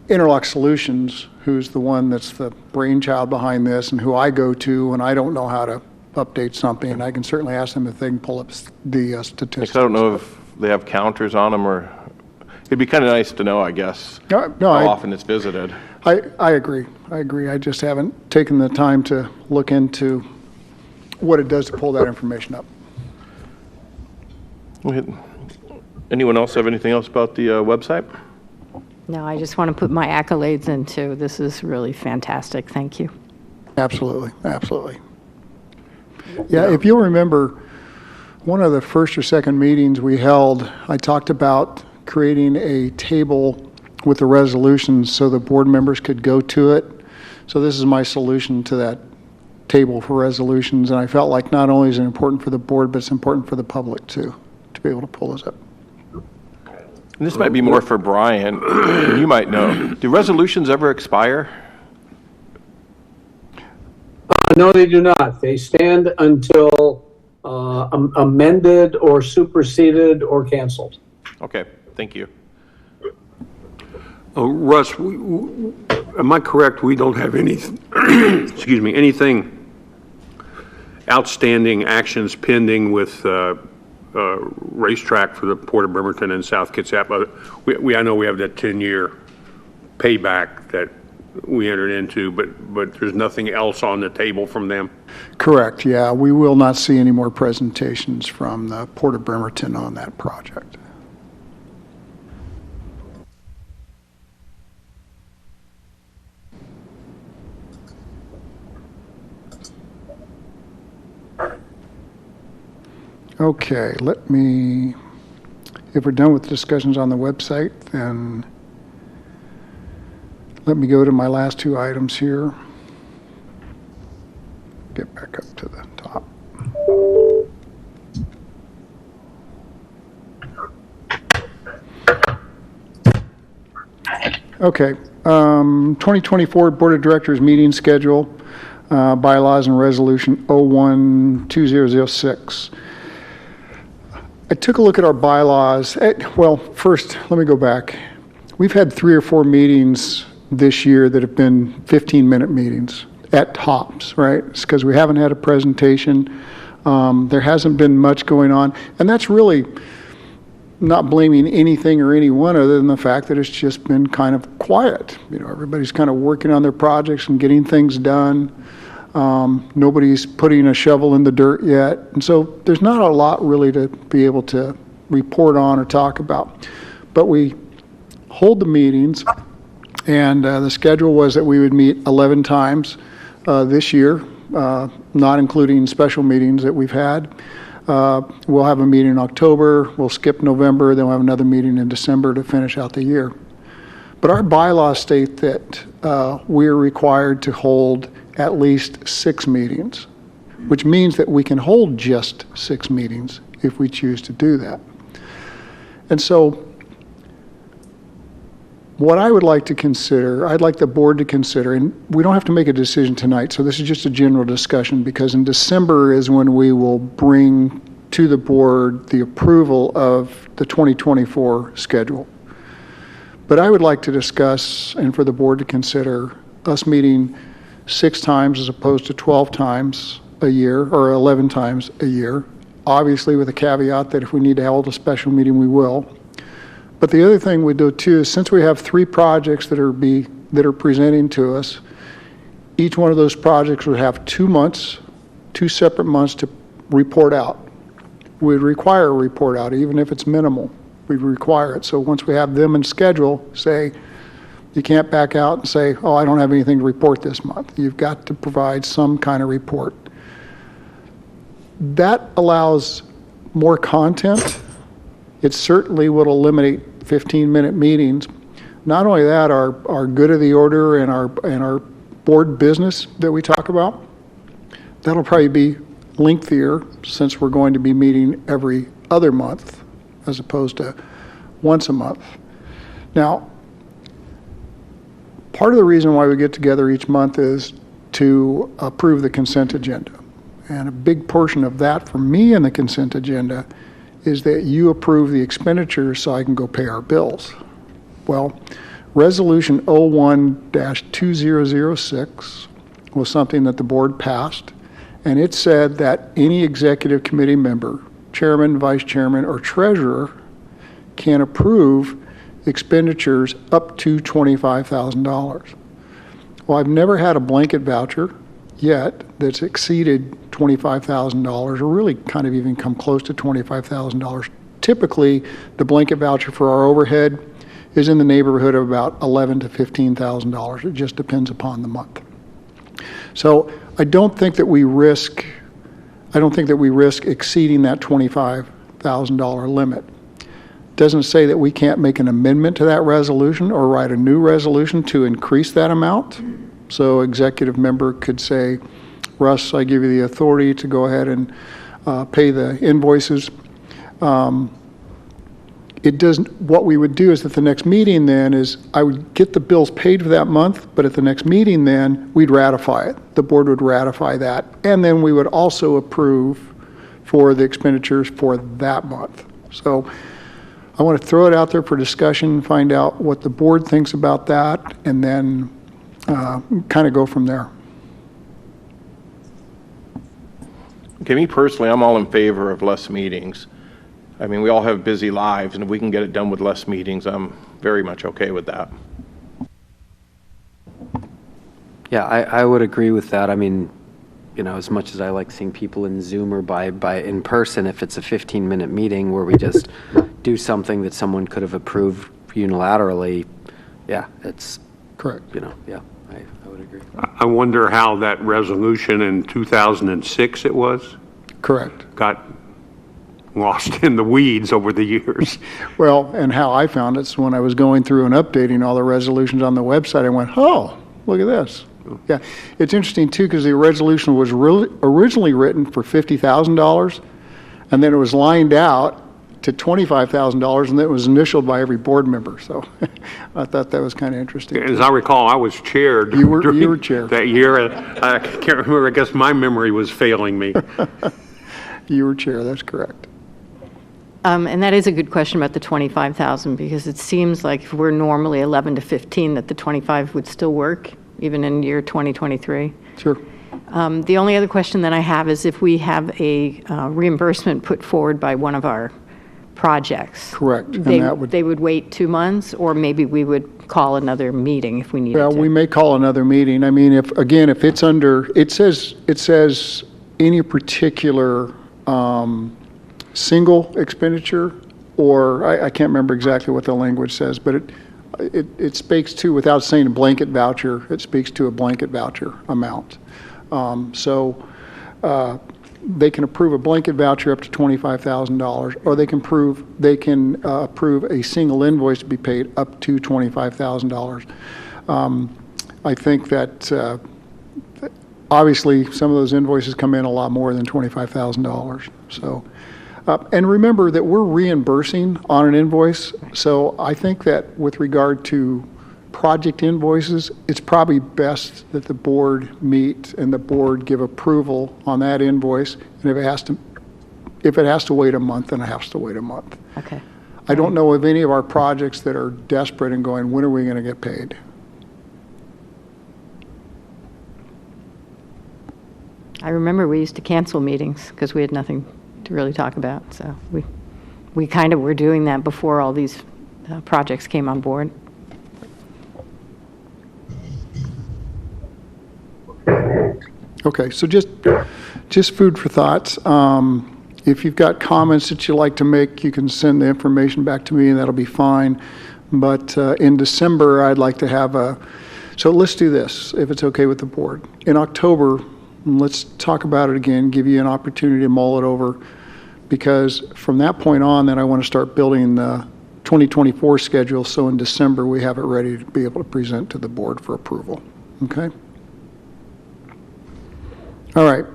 Interlock Solutions, who's the one that's the brainchild behind this and who I go to when I don't know how to update something, and I can certainly ask them if they can pull up the statistics. I don't know if they have counters on them, or it'd be kind of nice to know, I guess, how often it's visited. I agree. I just haven't taken the time to look into what it does to pull that information up. Anyone else have anything else about the website? No, I just want to put my accolades in too. This is really fantastic. Thank you. Absolutely, absolutely. Yeah, if you'll remember, one of the first or second meetings we held, I talked about creating a table with the resolutions so the board members could go to it. So this is my solution to that table for resolutions, and I felt like not only is it important for the board, but it's important for the public too, to be able to pull those up. And this might be more for Brian. You might know. Do resolutions ever expire? No, they do not. They stand until amended or superseded or canceled. Okay, thank you. Russ, am I correct? We don't have any, excuse me, anything outstanding actions pending with racetrack for the Port of Bremerton and South Kitsap. I know we have that 10-year payback that we entered into, but there's nothing else on the table from them? Correct, yeah. We will not see any more presentations from the Port of Bremerton on that project. Okay, if we're done with discussions on the website, then let me go to my last two items here. Get back up to the top. Okay, 2024 Board of Directors meeting schedule, bylaws and resolution 01-2006. I took a look at our bylaws. Well, first, let me go back. We've had 3 or 4 meetings this year that have been 15-minute meetings at tops, right? It's because we haven't had a presentation. There hasn't been much going on. And that's really not blaming anything or anyone other than the fact that it's just been kind of quiet. You know, everybody's kind of working on their projects and getting things done. Nobody's putting a shovel in the dirt yet. And so there's not a lot really to be able to report on or talk about. But we hold the meetings, and the schedule was that we would meet 11 times this year, not including special meetings that we've had. We'll have a meeting in October, we'll skip November, then we'll have another meeting in December to finish out the year. But our bylaws state that we're required to hold at least 6 meetings, which means that we can hold just 6 meetings if we choose to do that. And so what I would like to consider, I'd like the board to consider, and we don't have to make a decision tonight, so this is just a general discussion, because in December is when we will bring to the board the approval of the 2024 schedule. But I would like to discuss, and for the board to consider, us meeting 6 times as opposed to 12 times a year, or 11 times a year, obviously with a caveat that if we need to hold a special meeting, we will. But the other thing we do too is, since we have 3 projects that are presenting to us, each one of those projects would have 2 months, 2 separate months to report out. We'd require a report out, even if it's minimal. We require it. So once we have them in schedule, say, you can't back out and say, oh, I don't have anything to report this month. You've got to provide some kind of report. That allows more content. It certainly would eliminate 15-minute meetings. Not only that, our good of the order and our board business that we talk about, that'll probably be lengthier since we're going to be meeting every other month as opposed to once a month. Now, part of the reason why we get together each month is to approve the consent agenda. And a big portion of that for me in the consent agenda is that you approve the expenditures so I can go pay our bills. Well, Resolution 01-2006 was something that the board passed, and it said that any executive committee member, chairman, vice chairman, or treasurer can approve expenditures up to $25,000. Well, I've never had a blanket voucher yet that's exceeded $25,000 or really kind of even come close to $25,000. Typically, the blanket voucher for our overhead is in the neighborhood of about $11,000 to $15,000. It just depends upon the month. So I don't think that we risk exceeding that $25,000 limit. Doesn't say that we can't make an amendment to that resolution or write a new resolution to increase that amount. So executive member could say, Russ, I give you the authority to go ahead and pay the invoices. What we would do is at the next meeting then is I would get the bills paid for that month, but at the next meeting then we'd ratify it. The board would ratify that. And then we would also approve for the expenditures for that month. So I want to throw it out there for discussion, find out what the board thinks about that, and then kind of go from there. Okay, me personally, I'm all in favor of less meetings. I mean, we all have busy lives, and if we can get it done with less meetings, I'm very much okay with that. Yeah, I would agree with that. I mean, you know, as much as I like seeing people in Zoom or by in person, if it's a 15-minute meeting where we just do something that someone could have approved unilaterally, yeah, it's correct. You know, yeah, I would agree. I wonder how that resolution in 2006 it was? Correct. Got lost in the weeds over the years. Well, and how I found it is when I was going through and updating all the resolutions on the website, I went, oh, look at this. Yeah, it's interesting too because the resolution was originally written for $50,000, and then it was lined out to $25,000, and then it was initialed by every board member. So I thought that was kind of interesting. As I recall, I was chair. You were chair that year. I can't remember. I guess my memory was failing me. You were chair. That's correct. And that is a good question about the 25,000 because it seems like if we're normally 11 to 15, that the 25 would still work even in year 2023. Sure. The only other question that I have is if we have a reimbursement put forward by one of our projects. Correct. They would wait 2 months, or maybe we would call another meeting if we needed to. Well, we may call another meeting. I mean, if it's under, it says any particular single expenditure, or I can't remember exactly what the language says, but it speaks to, without saying a blanket voucher, it speaks to a blanket voucher amount. So they can approve a blanket voucher up to $25,000, or they can approve a single invoice to be paid up to $25,000. I think that obviously some of those invoices come in a lot more than $25,000. So. And remember that we're reimbursing on an invoice, so I think that with regard to project invoices, it's probably best that the board meet and the board give approval on that invoice, and if it has to wait a month, then it has to wait a month. Okay. I don't know of any of our projects that are desperate and going, when are we going to get paid? I remember we used to cancel meetings because we had nothing to really talk about. So we kind of were doing that before all these projects came on board. Okay, so just food for thoughts. If you've got comments that you'd like to make, you can send the information back to me, and that'll be fine. But in December, I'd like to have so let's do this, if it's okay with the board. In October, let's talk about it again, give you an opportunity to mull it over, because from that point on, then I want to start building the 2024 schedule, so in December, we have it ready to be able to present to the board for approval. Okay? All right.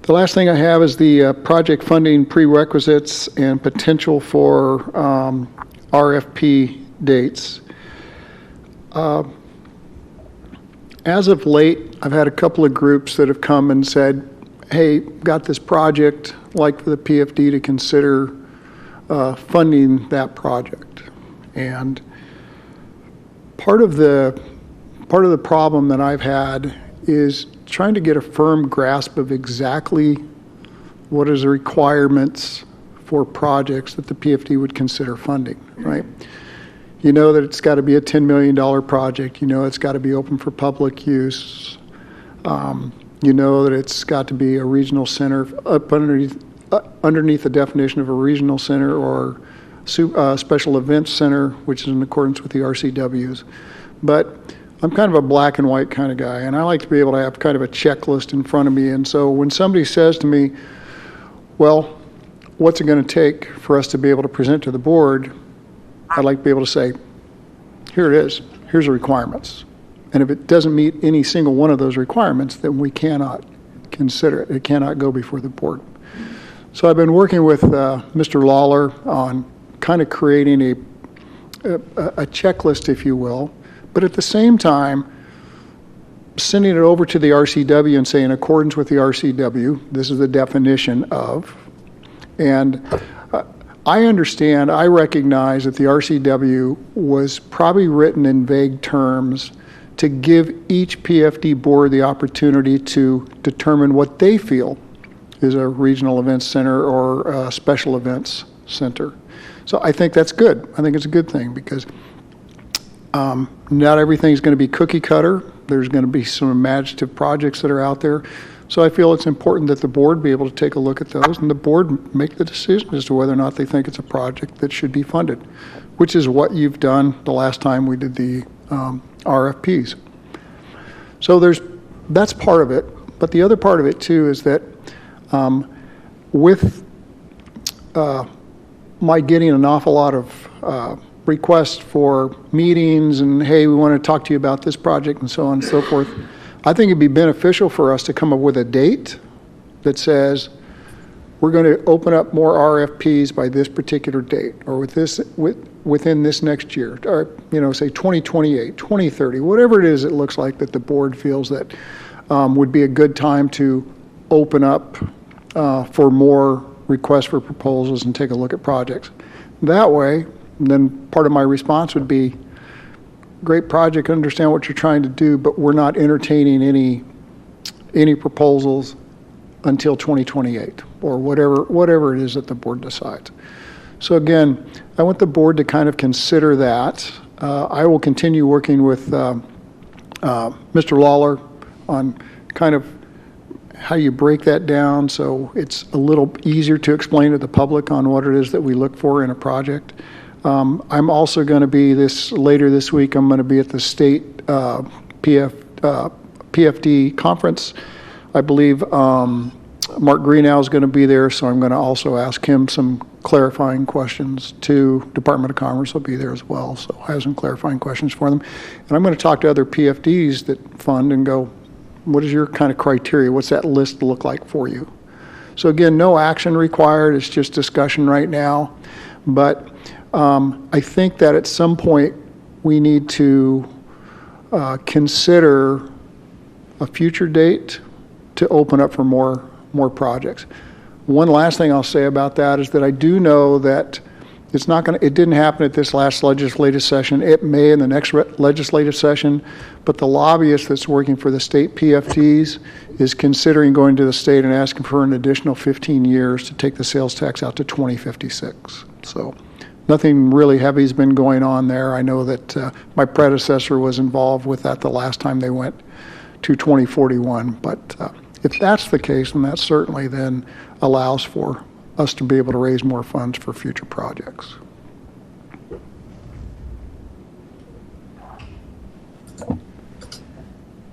The last thing I have is the project funding prerequisites and potential for RFP dates. As of late, I've had a couple of groups that have come and said, hey, got this project, like for the PFD to consider funding that project. And part of the problem that I've had is trying to get a firm grasp of exactly what is the requirements for projects that the PFD would consider funding, right? You know that it's got to be a $10 million project. You know it's got to be open for public use. You know that it's got to be a regional center up underneath the definition of a regional center or special events center, which is in accordance with the RCWs. But I'm kind of a black and white kind of guy, and I like to be able to have kind of a checklist in front of me. And so when somebody says to me, well, what's it going to take for us to be able to present to the board, I'd like to be able to say, here it is, here's the requirements. And if it doesn't meet any single one of those requirements, then we cannot consider it. It cannot go before the board. So I've been working with Mr. Lawler on kind of creating a checklist, if you will, but at the same time, sending it over to the RCW and saying, in accordance with the RCW, this is the definition of. And I understand, I recognize that the RCW was probably written in vague terms to give each PFD board the opportunity to determine what they feel is a regional events center or a special events center. So I think that's good. I think it's a good thing because not everything's going to be cookie cutter. There's going to be some imaginative projects that are out there. So I feel it's important that the board be able to take a look at those and the board make the decision as to whether or not they think it's a project that should be funded, which is what you've done the last time we did the RFPs. So that's part of it. But the other part of it too is that with my getting an awful lot of requests for meetings and, hey, we want to talk to you about this project and so on and so forth, I think it'd be beneficial for us to come up with a date that says we're going to open up more RFPs by this particular date or within this next year, or, say 2028, 2030, whatever it is it looks like that the board feels that would be a good time to open up for more requests for proposals and take a look at projects. That way, then part of my response would be, great project, understand what you're trying to do, but we're not entertaining any proposals until 2028 or whatever it is that the board decides. So again, I want the board to kind of consider that. I will continue working with Mr. Lawler on kind of how you break that down so it's a little easier to explain to the public on what it is that we look for in a project. I'm also going to be later this week, I'm going to be at the state PFD conference. I believe Mark Greenow is going to be there, so I'm going to also ask him some clarifying questions too. Department of Commerce will be there as well, so I have some clarifying questions for them. And I'm going to talk to other PFDs that fund and go, what is your kind of criteria? What's that list look like for you? So again, no action required. It's just discussion right now. But I think that at some point we need to consider a future date to open up for more projects. One last thing I'll say about that is that I do know that it didn't happen at this last legislative session. It may in the next legislative session, but the lobbyist that's working for the state PFDs is considering going to the state and asking for an additional 15 years to take the sales tax out to 2056. So nothing really heavy has been going on there. I know that my predecessor was involved with that the last time they went to 2041. But if that's the case, then that certainly then allows for us to be able to raise more funds for future projects.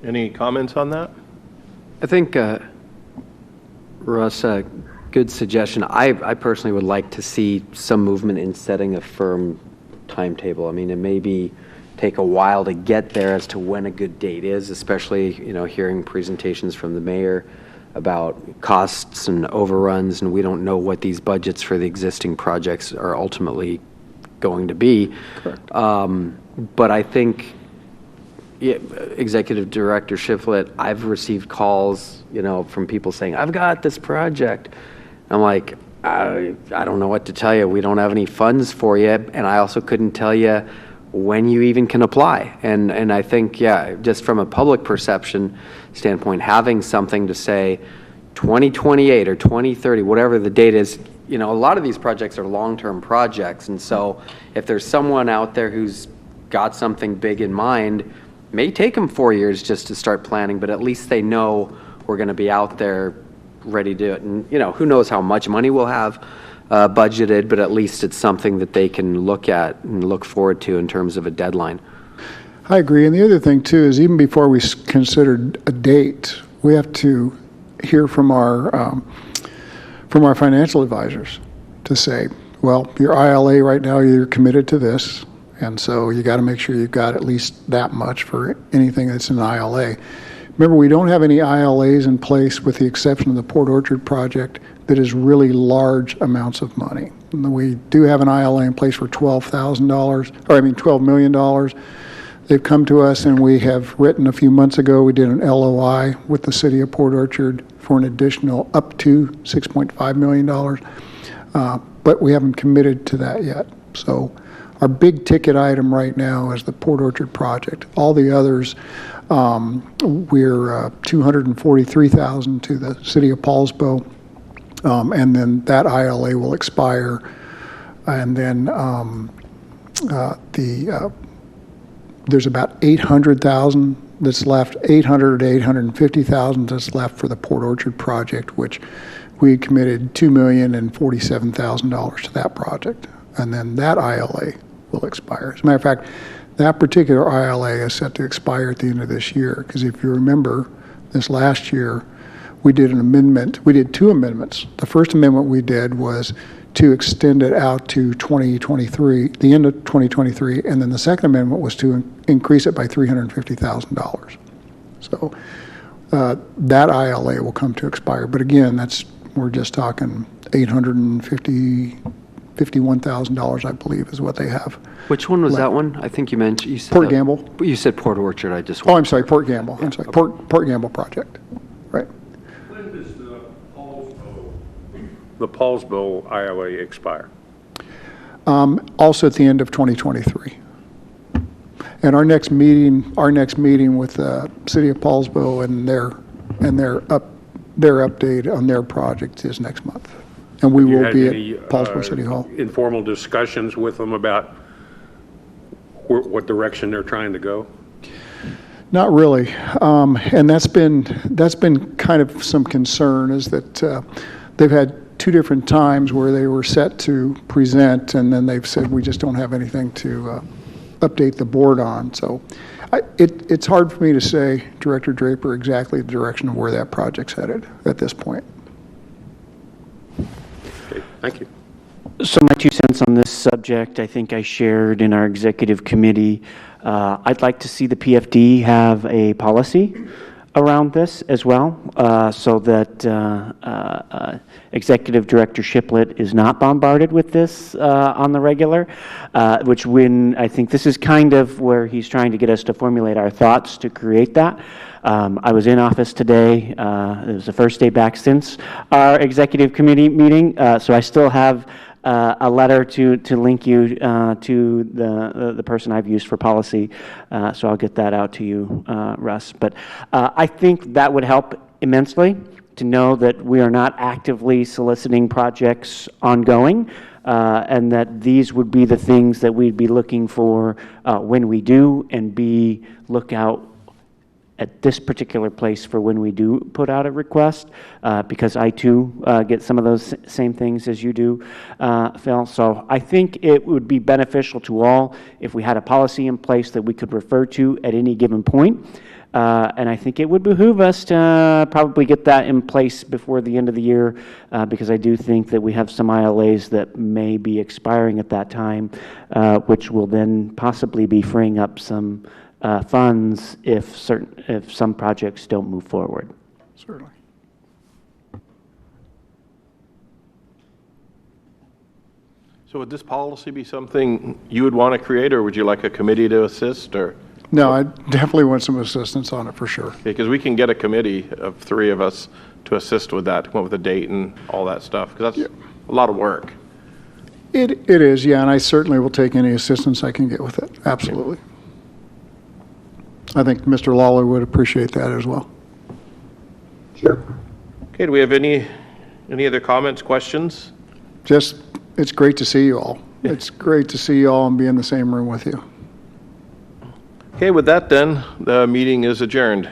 Any comments on that? I think, Russ, a good suggestion. I personally would like to see some movement in setting a firm timetable. I mean, it may take a while to get there as to when a good date is, especially, hearing presentations from the mayor about costs and overruns, and we don't know what these budgets for the existing projects are ultimately going to be. Correct. But I think, Executive Director Shiflett, I've received calls, from people saying, I've got this project. I'm like, I don't know what to tell you. We don't have any funds for you. And I also couldn't tell you when you even can apply. And I think, just from a public perception standpoint, having something to say 2028 or 2030, whatever the date is, a lot of these projects are long-term projects. And so if there's someone out there who's got something big in mind, it may take them 4 years just to start planning, but at least they know we're going to be out there ready to do it. And, who knows how much money we'll have budgeted, but at least it's something that they can look at and look forward to in terms of a deadline. I agree. And the other thing, too, is even before we considered a date, we have to hear from our financial advisors to say, well, your ILA right now, you're committed to this, and so you got to make sure you've got at least that much for anything that's an ILA. Remember, we don't have any ILAs in place with the exception of the Port Orchard project that is really large amounts of money. And we do have an ILA in place for $12 million. They've come to us, and we have written a few months ago, we did an LOI with the city of Port Orchard for an additional up to $6.5 million, but we haven't committed to that yet. So our big ticket item right now is the Port Orchard project. All the others, we're $243,000 to the city of Paulsbo, and then that ILA will expire, and then there's about $800,000 that's left, $800,000 to $850,000 that's left for the Port Orchard project, which we committed $2,047,000 to that project, and then that ILA will expire. As a matter of fact, that particular ILA is set to expire at the end of this year, because if you remember, this last year, we did an amendment. We did two amendments. The first amendment we did was to extend it out to 2023, the end of 2023, and then the second amendment was to increase it by $350,000. So that ILA will come to expire. But again, we're just talking $851,000, I believe, is what they have. Which one was that one? I think you mentioned. You said Port Gamble. You said Port Orchard. I just. Oh, I'm sorry, Port Gamble. I'm sorry, Port Gamble project. Right. When does the Paulsbo ILA expire? Also at the end of 2023. And our next meeting with the city of Paulsbo and their update on their project is next month. And we will be at Paulsbo City Hall. Informal discussions with them about what direction they're trying to go? Not really. And that's been kind of some concern, is that they've had two different times where they were set to present, and then they've said, we just don't have anything to update the board on. So it's hard for me to say, Director Draper, exactly the direction of where that project's headed at this point. Okay, thank you. So my 2 cents on this subject, I think I shared in our executive committee. I'd like to see the PFD have a policy around this as well, so that Executive Director Shiflett is not bombarded with this on the regular, I think this is kind of where he's trying to get us to formulate our thoughts to create that. I was in office today. It was the first day back since our executive committee meeting, so I still have a letter to link you to the person I've used for policy, so I'll get that out to you, Russ. But I think that would help immensely to know that we are not actively soliciting projects ongoing, and that these would be the things that we'd be looking for when we do, and look out at this particular place for when we do put out a request, because I too get some of those same things as you do, Phil. So I think it would be beneficial to all if we had a policy in place that we could refer to at any given point. And I think it would behoove us to probably get that in place before the end of the year, because I do think that we have some ILAs that may be expiring at that time, which will then possibly be freeing up some funds if some projects don't move forward. Certainly. So would this policy be something you would want to create, or would you like a committee to assist, or? No, I definitely want some assistance on it for sure. Because we can get a committee of 3 of us to assist with that, to come up with a date and all that stuff, because that's a lot of work. It is, yeah, and I certainly will take any assistance I can get with it, absolutely. I think Mr. Lawler would appreciate that as well. Sure. Okay, do we have any other comments, questions? Just, it's great to see you all. It's great to see you all and be in the same room with you. Okay, with that then, the meeting is adjourned.